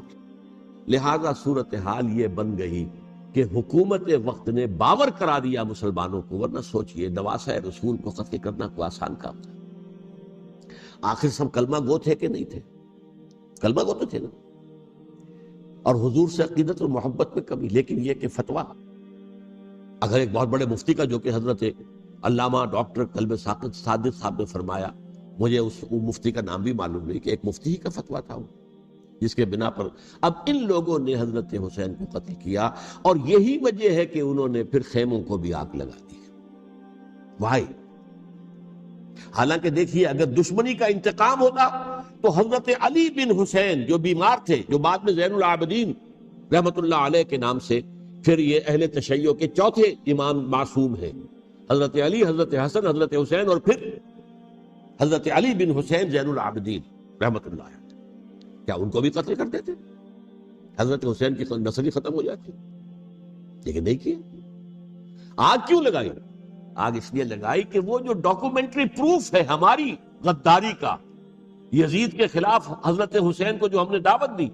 لہذا صورتحال یہ بن گئی کہ حکومت وقت نے باور کرا دیا مسلمانوں کو، ورنہ سوچئے نواسہ رسول کو قتل کرنا کوئی آسان کام تھا؟ آخر سب کلمہ گو تھے کہ نہیں تھے؟ کلمہ گو تو تھے نا، اور حضور سے عقیدت اور محبت میں کمی، لیکن یہ کہ فتویٰ اگر ایک بہت بڑے مفتی کا، جو کہ حضرت علامہ ڈاکٹر قلب صادق صاحب نے فرمایا، مجھے اس مفتی کا نام بھی معلوم نہیں، کہ ایک مفتی ہی کا فتویٰ تھا وہ، جس کے بنا پر اب ان لوگوں نے حضرت حسین کو قتل کیا، اور یہی وجہ ہے کہ انہوں نے پھر خیموں کو بھی آگ لگا دی۔ وائی؟ حالانکہ دیکھیے اگر دشمنی کا انتقام ہوتا تو حضرت علی بن حسین جو بیمار تھے، جو بعد میں زین العابدین رحمت اللہ علیہ کے نام سے پھر یہ اہل تشیع کے چوتھے امام معصوم ہیں، حضرت علی، حضرت حسن، حضرت حسین، اور پھر حضرت علی بن حسین زین العابدین رحمت اللہ علیہ، کیا ان کو بھی قتل کر دیتے؟ حضرت حسین کی نسل ہی ختم ہو جاتی، لیکن نہیں کیا۔ آگ کیوں لگائی؟ آگ اس لیے لگائی کہ وہ جو ڈاکومنٹری پروف ہے ہماری غداری کا یزید کے خلاف حضرت حسین کو جو ہم نے دعوت دی،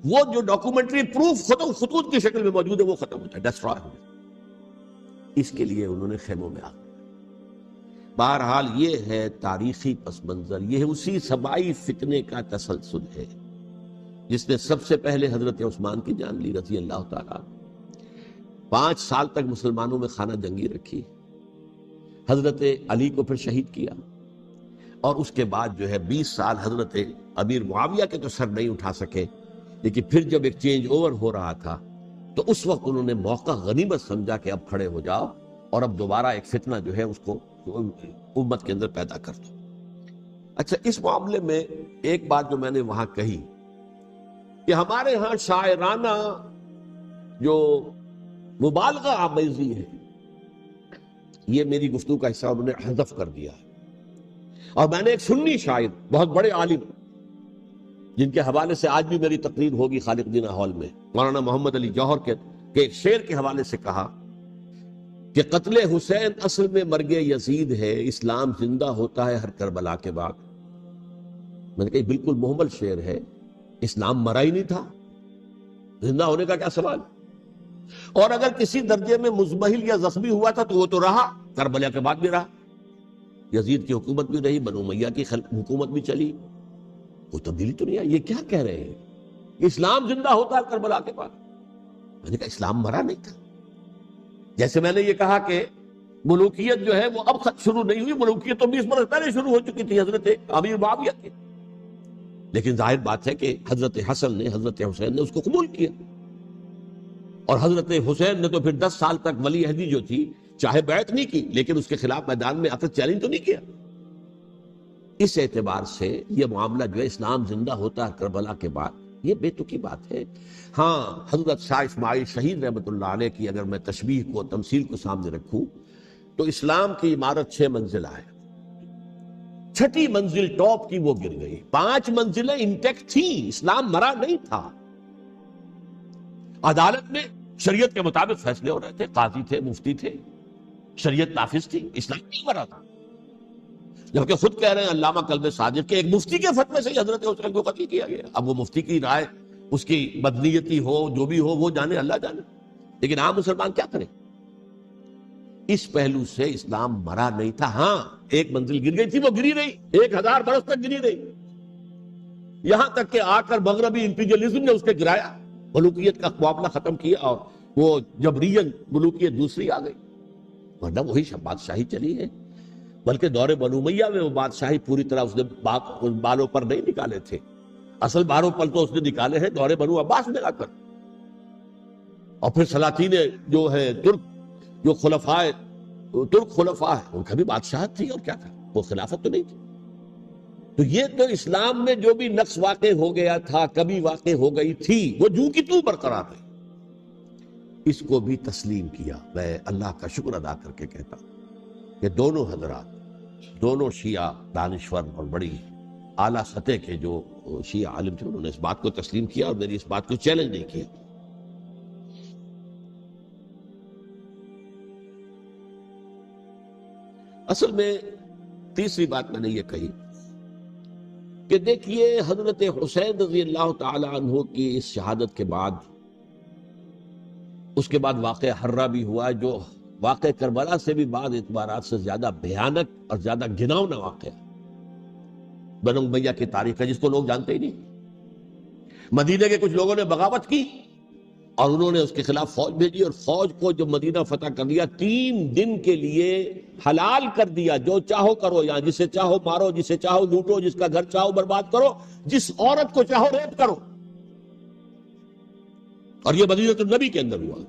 وہ جو ڈاکومنٹری پروف خطوط کی شکل میں موجود ہے وہ ختم ہوتا ہے، ڈسٹرائے ہو جاتا۔ اس کے لیے انہوں نے خیموں میں آ گیا۔ بہرحال یہ ہے تاریخی پس منظر، یہ اسی سبائی فتنے کا تسلسل ہے جس نے سب سے پہلے حضرت عثمان کی جان لی رضی اللہ تعالیٰ۔ 5 سال تک مسلمانوں میں خانہ جنگی رکھی، حضرت علی کو پھر شہید کیا، اور اس کے بعد جو ہے 20 سال حضرت امیر معاویہ کے تو سر نہیں اٹھا سکے، لیکن پھر جب ایک چینج اوور ہو رہا تھا تو اس وقت انہوں نے موقع غنیمت سمجھا کہ اب کھڑے ہو جاؤ اور اب دوبارہ ایک فتنہ جو ہے اس کو امت کے اندر پیدا کر دو۔ اچھا، اس معاملے میں ایک بات جو میں نے وہاں کہی کہ ہمارے ہاں شاعرانہ جو مبالغہ آمیزی ہے، یہ میری گفتگو کا حصہ انہوں نے حذف کر دیا ہے، اور میں نے ایک سنی شاعر بہت بڑے عالم جن کے حوالے سے آج بھی میری تقریر ہوگی خالق جناح ہال میں، مولانا محمد علی جوہر کے ایک شعر کے حوالے سے کہا کہ قتل حسین اصل میں مرگ یزید ہے، اسلام زندہ ہوتا ہے ہر کربلا کے بعد۔ میں نے کہا بالکل محمل شعر ہے، اسلام مرا ہی نہیں تھا، زندہ ہونے کا کیا سوال؟ اور اگر کسی درجے میں مزمحل یا زخمی ہوا تھا تو وہ تو رہا، کربلا کے بعد بھی رہا، یزید کی حکومت بھی رہی، بنو امیہ کی حکومت بھی چلی، کوئی تبدیلی تو نہیں آئی۔ یہ کیا کہہ رہے ہیں اسلام زندہ ہوتا ہے کربلا کے بعد؟ میں نے کہا اسلام مرا نہیں تھا۔ جیسے میں نے یہ کہا کہ ملوکیت جو ہے وہ اب شروع نہیں ہوئی، ملوکیت تو 20 برس پہلے شروع ہو چکی تھی حضرت امیر معاویہ کی، لیکن ظاہر بات ہے کہ حضرت حسن نے، حضرت حسین نے اس کو قبول کیا، اور حضرت حسین نے تو پھر 10 سال تک ولی عہدی جو تھی چاہے بیعت نہیں کی لیکن اس کے خلاف میدان میں آ کر چیلنج تو نہیں کیا۔ اس اعتبار سے یہ معاملہ جو ہے اسلام زندہ ہوتا ہے کربلا کے بعد، یہ بے تکی بات ہے۔ ہاں، حضرت شاہ اسماعیل شہید رحمۃ اللہ علیہ کی اگر میں تشبیہ کو، تمثیل کو سامنے رکھوں تو اسلام کی عمارت 6 منزلہ ہے، 6ٹی منزل ٹاپ کی وہ گر گئی، 5 منزلیں انٹیکٹ تھیں، اسلام مرا نہیں تھا۔ عدالت میں شریعت کے مطابق فیصلے ہو رہے تھے، قاضی تھے، مفتی تھے، شریعت نافذ تھی، اسلام نہیں مرا تھا۔ جبکہ خود کہہ رہے ہیں علامہ کلب صادق کے ایک مفتی کے فتوے سے حضرت حسین کو قتل کیا گیا۔ اب وہ مفتی کی رائے، اس کی بدنیتی ہو، جو بھی ہو، وہ جانے، اللہ جانے، لیکن عام مسلمان کیا کریں؟ اس پہلو سے اسلام مرا نہیں تھا۔ ہاں، ایک منزل گر گئی تھی، وہ گری رہی، 1000 برس تک گری رہی، یہاں تک کہ آ کر مغربی امپیریلزم نے اس کے گرایا، ملوکیت کا معاملہ ختم کیا، اور وہ جبرین ملوکیت دوسری آ گئی، ورنہ وہی بادشاہی چلی ہے۔ بلکہ دور بنو امیہ میں وہ بادشاہی پوری طرح اس نے بالوں پر نہیں نکالے تھے، اصل بالوں پر تو اس نے نکالے ہیں دور بنو عباس میں آ کر، اور پھر سلاطین جو ہے ترک، جو ترک خلفاء ہیں، ان کا بھی بادشاہت تھی، اور کیا تھا، وہ خلافت تو نہیں تھی۔ تو یہ تو اسلام میں جو بھی نقص واقع ہو گیا تھا، کبھی واقع ہو گئی تھی، وہ جو کی تو برقرار ہے، اس کو بھی تسلیم کیا۔ میں اللہ کا شکر ادا کر کے کہتا ہوں کہ دونوں حضرات، دونوں شیعہ دانشور اور بڑی اعلیٰ سطح کے جو شیعہ عالم تھے، انہوں نے اس بات کو تسلیم کیا اور میری اس بات کو چیلنج نہیں کیا۔ اصل میں تیسری بات میں نے یہ کہی کہ دیکھیے حضرت حسین رضی اللہ تعالی عنہ کی اس شہادت کے بعد، اس کے بعد واقعہ حرہ بھی ہوا، جو واقعہ کربلا سے بھی بعض اعتبارات سے زیادہ بھیانک اور زیادہ گھناؤنا واقعہ بنو امیہ کی تاریخ ہے، جس کو لوگ جانتے ہی نہیں۔ مدینہ کے کچھ لوگوں نے بغاوت کی اور انہوں نے اس کے خلاف فوج بھیجی، اور فوج کو جب مدینہ فتح کر لیا، 3 دن کے لیے حلال کر دیا، جو چاہو کرو، یہاں جسے چاہو مارو، جسے چاہو لوٹو، جس کا گھر چاہو برباد کرو، جس عورت کو چاہو ریپ کرو۔ اور یہ مدینہ النبی کے اندر ہوا۔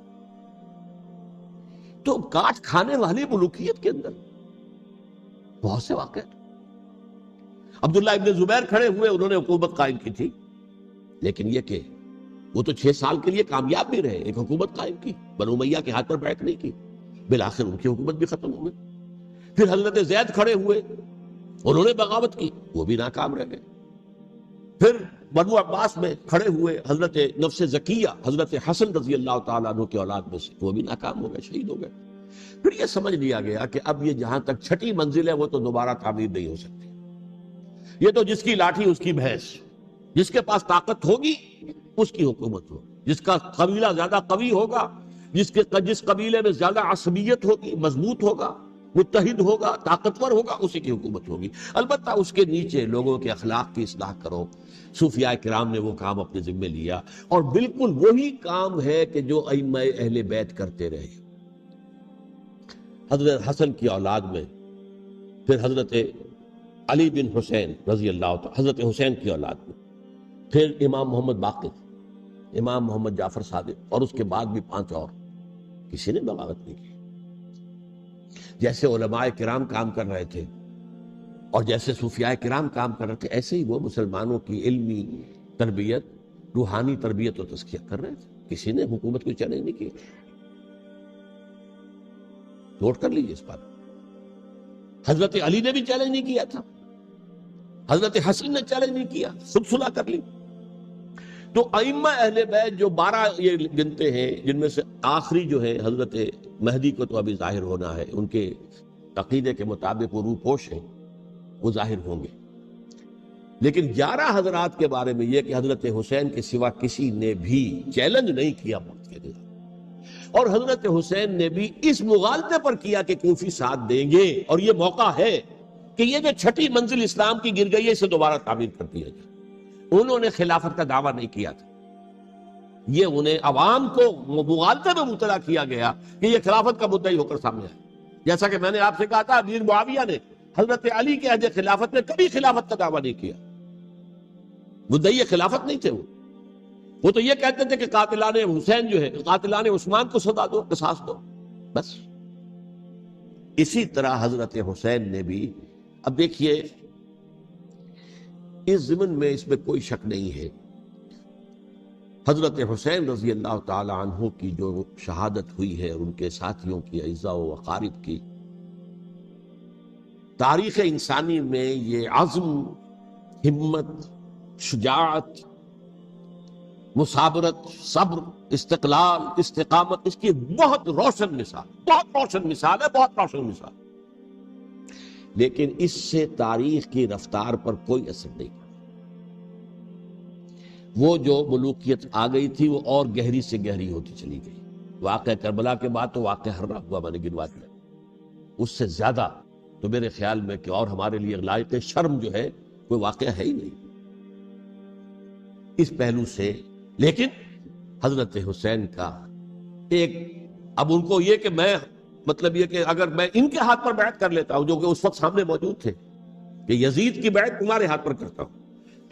تو کاٹ کھانے والی ملوکیت کے اندر بہت سے واقع۔ عبداللہ ابن زبیر کھڑے ہوئے، انہوں نے حکومت قائم کی تھی، لیکن یہ کہ وہ تو 6 سال کے لیے کامیاب بھی رہے، ایک حکومت قائم کی، بنو امیہ کے ہاتھ پر بیعت نہیں کی، بالآخر ان کی حکومت بھی ختم ہو گئی۔ پھر حضرت زید کھڑے ہوئے، انہوں نے بغاوت کی، وہ بھی ناکام رہ گئے۔ پھر بنو عباس میں کھڑے ہوئے حضرت نفس زکیہ، حضرت حسن رضی اللہ تعالیٰ عنہ کے اولاد میں سے، وہ بھی ناکام ہو گئے، شہید ہو گئے۔ پھر یہ سمجھ لیا گیا کہ اب یہ جہاں تک 6ٹی منزل ہے وہ تو دوبارہ تعمیر نہیں ہو سکتی، یہ تو جس کی لاٹھی اس کی بھینس، جس کے پاس طاقت ہوگی اس کی حکومت ہو. جس کا قبیلہ زیادہ قوی ہوگا، جس قبیلے میں زیادہ عصبیت ہوگی، مضبوط ہوگا، متحد ہوگا، طاقتور ہوگا، اسی کی حکومت ہوگی. البتہ اس کے نیچے لوگوں کے اخلاق کی اصلاح کرو. صوفیاء کرام نے وہ کام اپنے ذمے لیا، اور بالکل وہی کام ہے کہ جو ائمہ اہل بیت کرتے رہے. حضرت حسن کی اولاد میں پھر حضرت علی بن حسین رضی اللہ تعالی، حضرت حسین کی اولاد میں پھر امام محمد باقر، امام محمد جعفر صادق، اور اس کے بعد بھی 5 اور. کسی نے بغاوت نہیں کی. جیسے علماء کرام کام کر رہے تھے اور جیسے صوفیاء کرام کام کر رہے تھے، ایسے ہی وہ مسلمانوں کی علمی تربیت، روحانی تربیت و تزکیہ کر رہے تھے. کسی نے حکومت کو چیلنج نہیں کیا. نوٹ کر لیجیے اس بات. حضرت علی نے بھی چیلنج نہیں کیا تھا، حضرت حسن نے چیلنج نہیں کیا، خود صلح کر لی. تو ائمہ اہل بیت جو 12 یہ گنتے ہیں، جن میں سے آخری جو ہے حضرت مہدی کو تو ابھی ظاہر ہونا ہے، ان کے عقیدے کے مطابق وہ روح پوش ہیں، وہ ظاہر ہوں گے. لیکن 11 حضرات کے بارے میں یہ کہ حضرت حسین کے سوا کسی نے بھی چیلنج نہیں کیا موت کے دن. اور حضرت حسین نے بھی اس مغالطے پر کیا کہ کوفی ساتھ دیں گے، اور یہ موقع ہے کہ یہ جو 6ٹھی منزل اسلام کی گر گئی ہے، اسے دوبارہ تعمیر کر دیا جائے. انہوں نے خلافت کا دعویٰ نہیں کیا تھا، یہ انہیں عوام کو مغالطے میں مبتلا کیا گیا کہ یہ خلافت کا مدعی ہو کر سامنے آئے. جیسا کہ میں نے آپ سے کہا تھا، امیر معاویہ نے حضرت علی کے عہد خلافت میں کبھی خلافت کا دعویٰ نہیں کیا. مدعی خلافت نہیں تھے. وہ تو یہ کہتے تھے کہ قاتلان حسین جو ہے، قاتلان عثمان کو سزا دو، قصاص دو، بس. اسی طرح حضرت حسین نے بھی، اب دیکھیے اس ضمن میں اس میں کوئی شک نہیں ہے، حضرت حسین رضی اللہ تعالی عنہ کی جو شہادت ہوئی ہے اور ان کے ساتھیوں کی، اعزاء و اقارب کی، تاریخ انسانی میں یہ عزم، ہمت، شجاعت، مثابرت، صبر، استقلال، استقامت، اس کی بہت روشن مثال، بہت روشن مثال ہے، بہت روشن مثال. لیکن اس سے تاریخ کی رفتار پر کوئی اثر نہیں پڑا. وہ جو ملوکیت آ گئی تھی وہ اور گہری سے گہری ہوتی چلی گئی. واقعہ کربلا کے بعد تو واقعہ ہررا ہوا میں نے گنوا دیا. اس سے زیادہ تو میرے خیال میں کہ اور ہمارے لیے لائق شرم جو ہے کوئی واقعہ ہے ہی نہیں اس پہلو سے. لیکن حضرت حسین کا ایک، اب ان کو یہ کہ میں، مطلب یہ کہ اگر میں ان کے ہاتھ پر بیعت کر لیتا ہوں، جو کہ اس وقت سامنے موجود تھے، کہ یزید کی بیعت تمہارے ہاتھ پر کرتا ہوں،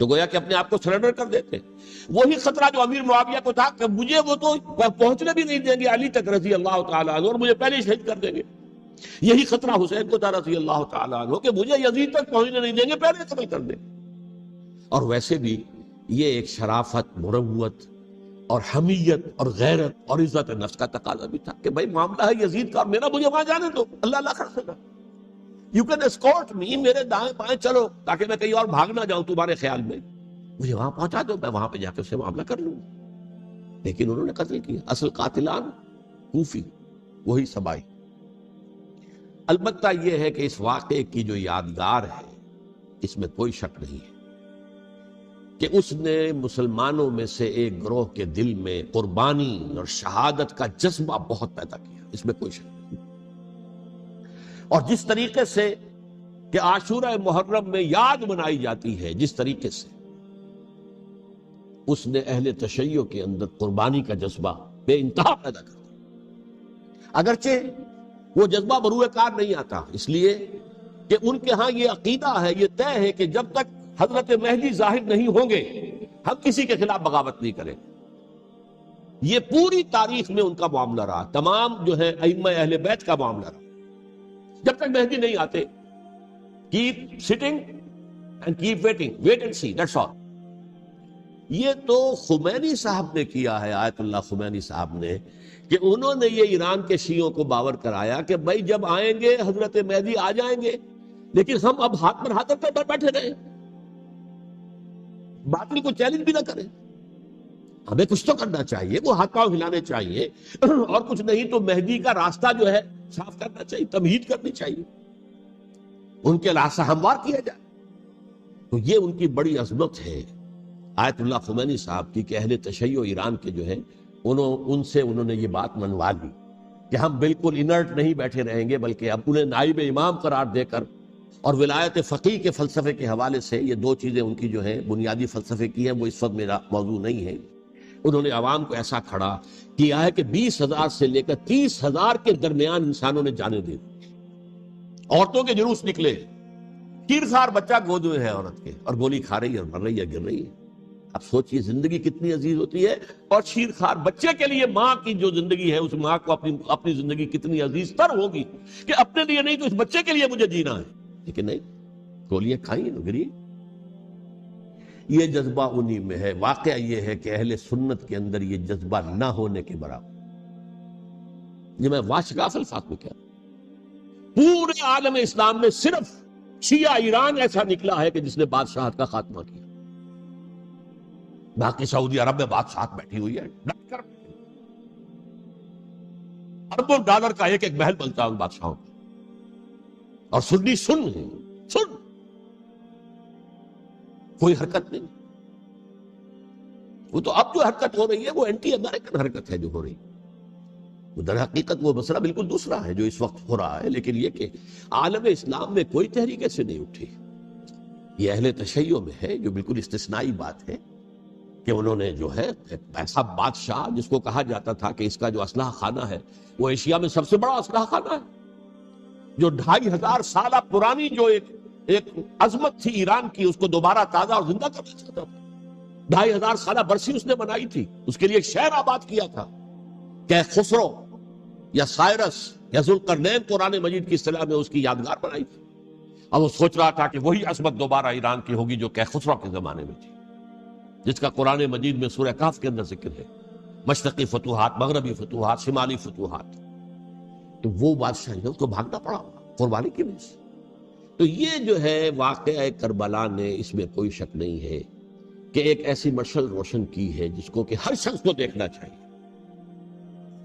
تو گویا کہ اپنے آپ کو سرنڈر کر دیتے. وہی خطرہ جو امیر معاویہ کو تھا کہ مجھے وہ تو پہنچنے بھی نہیں دیں گے علی تک رضی اللہ تعالیٰ عنہ، اور مجھے پہلے شہید کر دیں گے. یہی خطرہ حسین کو تھا رضی اللہ تعالیٰ عنہ کہ مجھے یزید تک پہنچنے نہیں دیں گے، پہلے قتل کر دیں. اور ویسے بھی یہ ایک شرافت، مروت اور حمیت اور غیرت اور عزت نفس کا تقاضا بھی تھا کہ بھائی معاملہ ہے یزید کا، میرا مجھے وہاں جانے دو، اللہ اللہ کر سکتا. یو کین اسکورٹ می، میرے دائیں بائیں چلو تاکہ میں کہیں اور بھاگ نہ جاؤں تمہارے خیال میں، مجھے وہاں پہنچا دو، میں وہاں پہ جا کے اس سے معاملہ کر لوں. لیکن انہوں نے قتل کیا. اصل قاتلان کوفی، وہی سبائی. البتہ یہ ہے کہ اس واقعے کی جو یادگار ہے اس میں کوئی شک نہیں ہے کہ اس نے مسلمانوں میں سے ایک گروہ کے دل میں قربانی اور شہادت کا جذبہ بہت پیدا کیا، اس میں کوئی شک نہیں. اور جس طریقے سے کہ عاشورہ محرم میں یاد منائی جاتی ہے، جس طریقے سے اس نے اہل تشیع کے اندر قربانی کا جذبہ بے انتہا پیدا کر دیا. اگرچہ وہ جذبہ بروئے کار نہیں آتا، اس لیے کہ ان کے ہاں یہ عقیدہ ہے، یہ طے ہے کہ جب تک حضرت مہدی ظاہر نہیں ہوں گے ہم کسی کے خلاف بغاوت نہیں کریں. یہ پوری تاریخ میں ان کا معاملہ رہا، تمام جو ہے ائمہ اہل بیت کا معاملہ رہا. جب تک مہدی نہیں آتے، keep sitting and keep waiting, wait and see, that's all. یہ تو خمینی صاحب نے کیا ہے، آیت اللہ خمینی صاحب نے، کہ انہوں نے یہ ایران کے شیعوں کو باور کرایا کہ بھائی جب آئیں گے حضرت مہدی آ جائیں گے، لیکن ہم اب ہاتھ پر ہاتھ رکھ کر بیٹھے رہے، باطل کو چیلنج بھی نہ کریں. ہمیں کچھ تو کرنا چاہیے، وہ ہاتھ پاؤں ہلانے چاہیے، اور کچھ نہیں تو مہدی کا راستہ جو ہے صاف کرنا چاہیے، تمہید کرنی چاہیے، ان کے راستہ ہموار کیا جائے. تو یہ ان کی بڑی عظمت ہے. آیت اللہ خمینی صاحب کی کہ اہل تشیع ایران کے جو ہیں ان سے انہوں نے یہ بات منوا لی کہ ہم بالکل انرٹ نہیں بیٹھے رہیں گے، بلکہ اب انہیں نائب امام قرار دے کر اور ولایت فقیہ کے فلسفے کے حوالے سے، یہ دو چیزیں ان کی جو ہیں بنیادی فلسفے کی ہیں، وہ اس وقت میرا موضوع نہیں ہے، انہوں نے عوام کو ایسا کھڑا کیا ہے کہ 20,000 سے لے کر 30,000 کے درمیان انسانوں نے جانے دی، عورتوں کے جلوس نکلے، چیرخوار بچہ گود میں ہے عورت کے اور گولی کھا رہی ہے اور مر رہی ہے، گر رہی ہے۔ اب سوچئے زندگی کتنی عزیز ہوتی ہے، اور چیرخوار بچے کے لیے ماں کی جو زندگی ہے، اس ماں کو اپنی زندگی کتنی عزیز تر ہوگی کہ اپنے لیے نہیں تو اس بچے کے لیے مجھے جینا ہے، لیکن نہیں، گولیاں کھائیں گری۔ یہ جذبہ انہی میں ہے۔ واقعہ یہ ہے کہ اہل سنت کے اندر یہ جذبہ نہ ہونے کے برابر، یہ میں واشگاف الفاظ میں کہہ رہا ہوں، پورے عالم اسلام میں صرف شیعہ ایران ایسا نکلا ہے کہ جس نے بادشاہت کا خاتمہ کیا، باقی سعودی عرب میں بادشاہت بیٹھی ہوئی ہے ڈٹ کر، اربوں ڈالر کا ایک ایک محل بنتا ہے ان بادشاہوں کا، اور سنی سن کوئی حرکت نہیں۔ وہ تو اب جو حرکت ہو رہی ہے وہ اینٹی امریکن حرکت ہے جو ہو رہی ہے، وہ در حقیقت وہ مسئلہ بالکل دوسرا ہے جو اس وقت ہو رہا ہے، لیکن یہ کہ عالم اسلام میں کوئی تحریک ایسے نہیں اٹھی۔ یہ اہل تشیع میں ہے جو بالکل استثنائی بات ہے کہ انہوں نے جو ہے ایسا بادشاہ جس کو کہا جاتا تھا کہ اس کا جو اسلحہ خانہ ہے وہ ایشیا میں سب سے بڑا اسلحہ خانہ ہے، جو 2500 سالہ پرانی جو ایک عظمت تھی ایران کی، اس کو دوبارہ تازہ اور زندہ کرنا چاہتا تھا۔ 2500 سالہ برسی اس نے بنائی تھی، اس کے لیے ایک شہر آباد کیا تھا کہ خسرو یا سائرس یا ذوالقرنین قرآن مجید کی اصطلاح میں اس کی یادگار بنائی تھی، اور وہ سوچ رہا تھا کہ وہی عظمت دوبارہ ایران کی ہوگی جو کہ خسرو کے زمانے میں تھی، جس کا قرآن مجید میں سورہ کہف کے اندر ذکر ہے، مشرقی فتوحات، مغربی فتوحات، شمالی فتوحات۔ تو وہ بادشاہ ہے، اس کو بھاگنا پڑا قربانی کی وجہ سے۔ تو یہ جو ہے واقعہ کربلا نے، اس میں کوئی شک نہیں ہے کہ ایک ایسی مشعل روشن کی ہے جس کو کہ ہر شخص کو دیکھنا چاہیے۔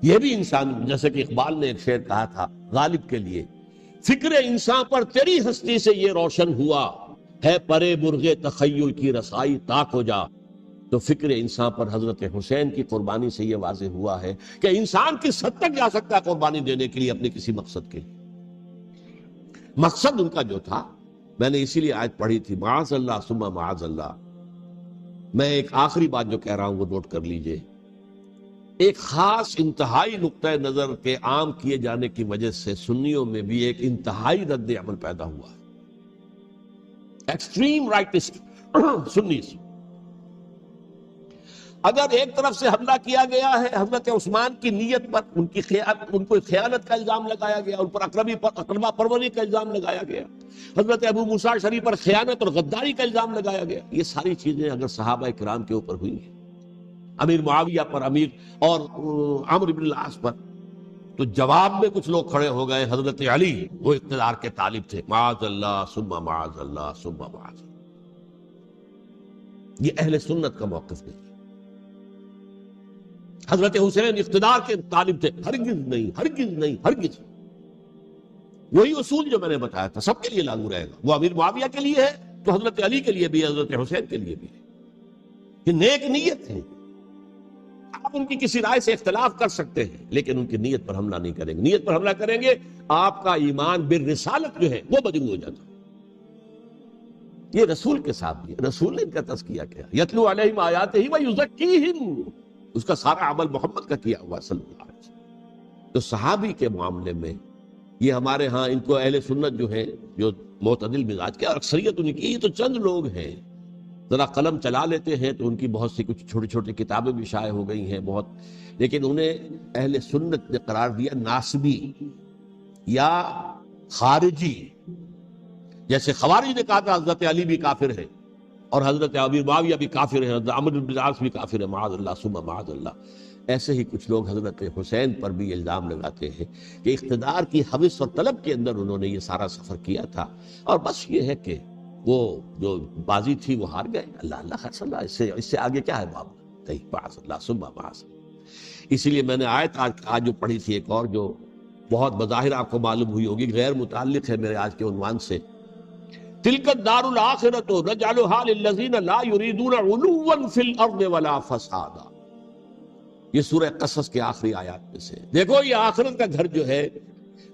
یہ بھی انسان، جیسے کہ اقبال نے ایک شعر کہا تھا غالب کے لیے، فکر انسان پر تیری ہستی سے یہ روشن ہوا ہے، پرے مرغ تخیل کی رسائی تاک ہو جا۔ تو فکر انسان پر حضرت حسین کی قربانی سے یہ واضح ہوا ہے کہ انسان کس حد تک جا سکتا ہے قربانی دینے کے لیے اپنے کسی مقصد کے لیے۔ مقصد ان کا جو تھا، میں نے اسی لیے آیت پڑھی تھی، معاذ اللہ ثم معاذ اللہ۔ میں ایک آخری بات جو کہہ رہا ہوں وہ نوٹ کر لیجئے، ایک خاص انتہائی نقطہ نظر کے عام کیے جانے کی وجہ سے سنیوں میں بھی ایک انتہائی رد عمل پیدا ہوا ہے، ایکسٹریم رائٹسٹ سنیز۔ اگر ایک طرف سے حملہ کیا گیا ہے حضرت عثمان کی نیت پر، ان کو خیانت کا الزام لگایا گیا، ان پر اقربا پروری کا الزام لگایا گیا، حضرت ابو موسیٰ شریف پر خیانت اور غداری کا الزام لگایا گیا، یہ ساری چیزیں اگر صحابہ کرام کے اوپر ہوئی ہیں، امیر معاویہ پر، امیر اور عمرو بن العاص پر، تو جواب میں کچھ لوگ کھڑے ہو گئے، حضرت علی وہ اقتدار کے طالب تھے، معاذ اللہ ثم معاذ اللہ ثم معاذ اللہ۔ یہ اہل سنت کا موقف نہیں۔ حضرت حسین اقتدار کے طالب تھے، ہرگز نہیں، ہرگز نہیں، ہرگز۔ وہی اصول جو میں نے بتایا تھا سب کے لیے لاگو رہے گا، وہ امیر معاویہ کے لیے ہے تو حضرت علی کے لیے بھی، حضرت حسین کے لیے بھی ہے۔ یہ نیک نیت ہے، آپ ان کی کسی رائے سے اختلاف کر سکتے ہیں لیکن ان کی نیت پر حملہ نہیں کریں گے۔ نیت پر حملہ کریں گے آپ کا ایمان بالرسالت جو ہے وہ مجروح ہو جاتا ہے۔ یہ رسول کے ساتھ بھی، رسول نے ان کا تزکیہ کیا، یتلو علیہم آیاتہ ویزکیہم، اس کا سارا عمل محمد کا کیا ہوا صلی اللہ علیہ وسلم۔ تو صحابی کے معاملے میں یہ ہمارے ہاں ان کو اہل سنت جو ہیں، جو معتدل مزاج کے، اور اکثریت ان کی، یہ تو چند لوگ ہیں، ذرا قلم چلا لیتے ہیں تو ان کی بہت سی کچھ چھوٹی چھوٹی کتابیں بھی شائع ہو گئی ہیں بہت، لیکن انہیں اہل سنت نے قرار دیا ناسبی یا خارجی۔ جیسے خوارج نے کہا تھا حضرت علی بھی کافر ہے اور حضرت امیر معاویہ بھی کافر ہے، حضرت عمرو بن العاص بھی کافر ہے، معاذ اللہ ثم معاذ اللہ۔ ایسے ہی کچھ لوگ حضرت حسین پر بھی الزام لگاتے ہیں کہ اقتدار کی حوث اور طلب کے اندر انہوں نے یہ سارا سفر کیا تھا، اور بس یہ ہے کہ وہ جو بازی تھی وہ ہار گئے۔ اللہ اللہ خیر اللہ، اس سے آگے کیا ہے معاملہ؟ نہیں، معاذ اللہ ثم معاذ اللہ۔ اسی لیے میں نے آیت آج جو پڑھی تھی ایک اور جو بہت بظاہر آپ کو معلوم ہوئی ہوگی، غیر متعلق ہے میرے آج کے عنوان سے، تلک الدار الآخرۃ نجعلها للذین لا یریدون علوا فی الارض ولا فسادا. یہ سورہ قصص کے آخری آیات میں سے. دیکھو یہ آخرت کا گھر جو ہے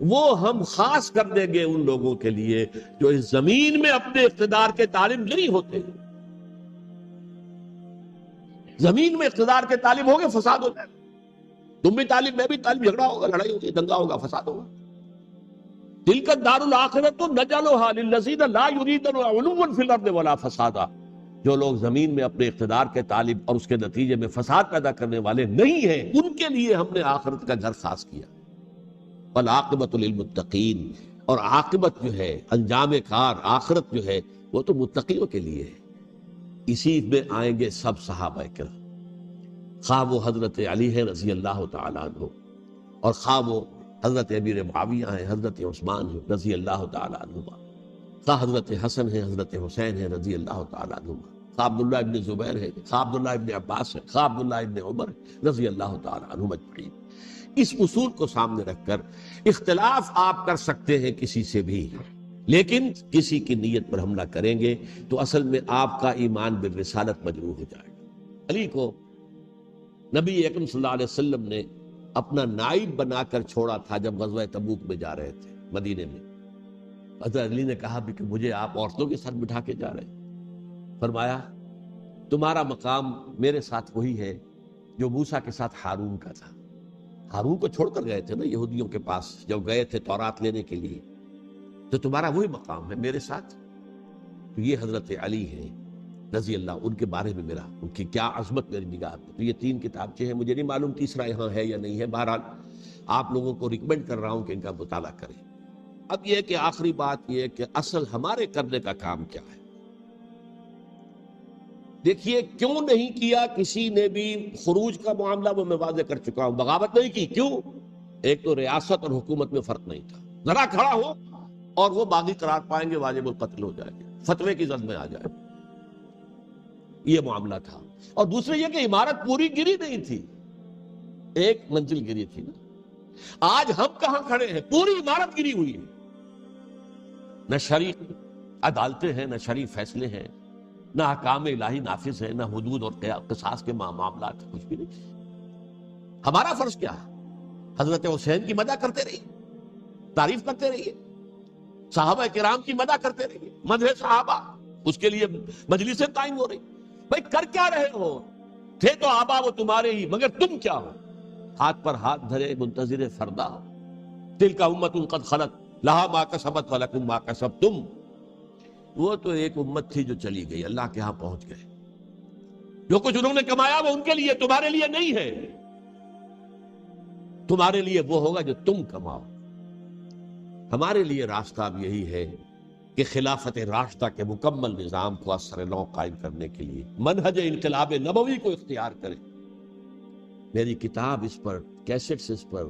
وہ ہم خاص کر دیں گے ان لوگوں کے لیے جو اس زمین میں اپنے اقتدار کے طالب نہیں ہوتے. زمین میں اقتدار کے طالب ہوگے فساد ہو جائے گا. تم بھی طالب میں بھی طالب, جھگڑا ہوگا, لڑائی ہوگی, دنگا ہوگا, فساد ہوگا. تلک الدار الآخرۃ نجعلها للذین لا یریدون علوا فی الارض ولا فسادا. جو لوگ زمین میں اپنے اقتدار کے طالب اور اس کے نتیجے میں فساد پیدا کرنے والے نہیں ہیں ان کے لیے ہم نے آخرت کا گھر خاص کیا. والعاقبۃ للمتقین, اور عاقبت جو ہے, انجام کار, آخرت جو ہے وہ تو متقیوں کے لیے ہے. اسی میں آئیں گے سب صحابہ کرام, خواہ وہ حضرت علی ہے رضی اللہ تعالیٰ عنہ, اور خواہ وہ حضرت امیر معاویہ ہیں, حضرت عثمان ہیں رضی اللہ تعالیٰ عنہ, خواہ حضرت حسن ہیں, حضرت حسین ہیں رضی اللہ تعالیٰ عنہ, خواہ عبداللہ ابن زبیر ہے, خواہ عبداللہ ابن عباس ہے, خواہ عبداللہ ابن عمر رضی اللہ تعالیٰ عنہ اجمعین. اس اصول کو سامنے رکھ کر اختلاف آپ کر سکتے ہیں کسی سے بھی, لیکن کسی کی نیت پر حملہ کریں گے تو اصل میں آپ کا ایمان بالرسالت مجروح ہو جائے گا. علی کو نبی اکرم صلی اللہ علیہ وسلم نے اپنا نائب بنا کر چھوڑا تھا جب غزوہ تبوک میں جا رہے تھے مدینے میں. حضرت علی نے کہا بھی کہ مجھے آپ عورتوں کے ساتھ بٹھا کے جا رہے ہیں. فرمایا تمہارا مقام میرے ساتھ وہی ہے جو موسیٰ کے ساتھ ہارون کا تھا. ہارون کو چھوڑ کر گئے تھے نا یہودیوں کے پاس جب گئے تھے تورات لینے کے لیے, تو تمہارا وہی مقام ہے میرے ساتھ. تو یہ حضرت علی ہیں رضی اللہ, ان کے بارے میں میرا, ان کی کیا عظمت میری نگاہ میں. تو یہ 3 کتابچے ہیں, مجھے نہیں معلوم تیسرا یہاں ہے یا نہیں ہے. بہرحال آپ لوگوں کو ریکمینڈ کر رہا ہوں کہ ان کا مطالعہ کریں. اب یہ کہ آخری بات یہ کہ اصل ہمارے کرنے کا کام کیا ہے. دیکھیے کیوں نہیں کیا کسی نے بھی خروج کا معاملہ, وہ میں واضح کر چکا ہوں. بغاوت نہیں کی, کیوں؟ ایک تو ریاست اور حکومت میں فرق نہیں تھا. ذرا کھڑا ہو اور وہ باغی قرار پائیں گے, واجب القتل ہو جائے گے, فتوے کی زد میں آ جائے, یہ معاملہ تھا. اور دوسرے یہ کہ عمارت پوری گری نہیں تھی, ایک منزل گری تھی نا. آج ہم کہاں کھڑے ہیں, پوری عمارت گری ہوئی ہے. نہ شرعی عدالتیں ہیں, نہ شرعی فیصلے ہیں, نہ احکام الہی نافذ ہیں, نہ حدود اور قصاص کے معاملات, کچھ بھی نہیں. ہمارا فرض کیا ہے؟ حضرت حسین کی مدح کرتے رہیے, تعریف کرتے رہیے, صحابہ کرام کی مدح کرتے رہیے, مدح صحابہ, اس کے لیے مجلسیں قائم ہو رہی. بھائی کر کیا رہے ہو؟ تھے تو آبا وہ تمہارے ہی, مگر تم کیا ہو؟ ہاتھ پر ہاتھ دھرے منتظر فردا. تلک امۃ قد خلت لہا ما کسبت ولکم ما کسبتم. وہ تو ایک امت تھی جو چلی گئی, اللہ کے ہاں پہنچ گئے. جو کچھ انہوں نے کمایا وہ ان کے لیے, تمہارے لیے نہیں ہے. تمہارے لیے وہ ہوگا جو تم کماؤ. ہمارے لیے راستہ اب یہی ہے کہ خلافت راشدہ کے مکمل نظام کو اثر نو قائم کرنے کے لیے منہج انقلاب نبوی کو اختیار کریں. میری کتاب اس پر, کیسٹس اس پر,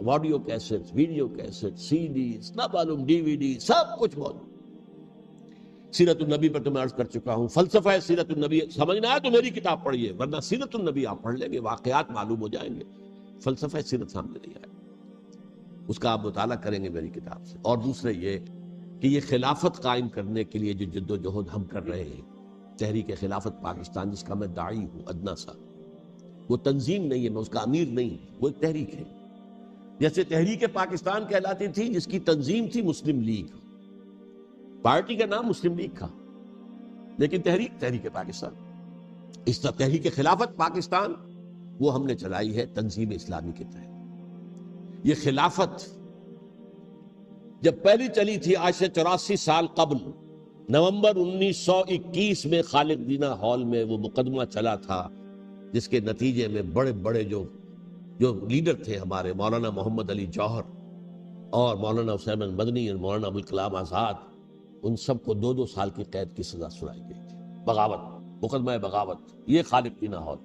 آڈیو کیسٹس, ویڈیو کیسٹس, سی ڈیز, نہ معلوم ڈی وی ڈی, سب کچھ موجود. سیرت النبی پر تو میں عرض کر چکا ہوں, فلسفہ سیرت النبی سمجھنا ہے تو میری کتاب پڑھیے, ورنہ سیرت النبی آپ پڑھ لیں گے, واقعات معلوم ہو جائیں گے, فلسفہ سیرت سامنے نہیں آئے, اس کا آپ مطالعہ کریں گے میری کتاب سے. اور دوسرے یہ کہ یہ خلافت قائم کرنے کے لیے جو جد و جہد ہم کر رہے ہیں, تحریک خلافت پاکستان جس کا میں داعی ہوں ادنا سا, وہ تنظیم نہیں ہے, میں اس کا امیر نہیں, وہ ایک تحریک ہے. جیسے تحریک پاکستان کہلاتی تھی جس کی تنظیم تھی مسلم لیگ, پارٹی کا نام مسلم لیگ تھا, لیکن تحریک پاکستان. اس طرح تحریک خلافت پاکستان وہ ہم نے چلائی ہے تنظیم اسلامی کے تحت. یہ خلافت جب پہلی چلی تھی آج سے 84 سال قبل, نومبر 1921 میں خالد دینہ ہال میں وہ مقدمہ چلا تھا, جس کے نتیجے میں بڑے بڑے جو لیڈر تھے ہمارے, مولانا محمد علی جوہر اور مولانا حسین مدنی اور مولانا ابوالکلام آزاد, ان سب کو 2 سال کی قید کی سزا سنائی گئی تھی. بغاوت, مقدمہ بغاوت, یہ خالد دینہ ہال.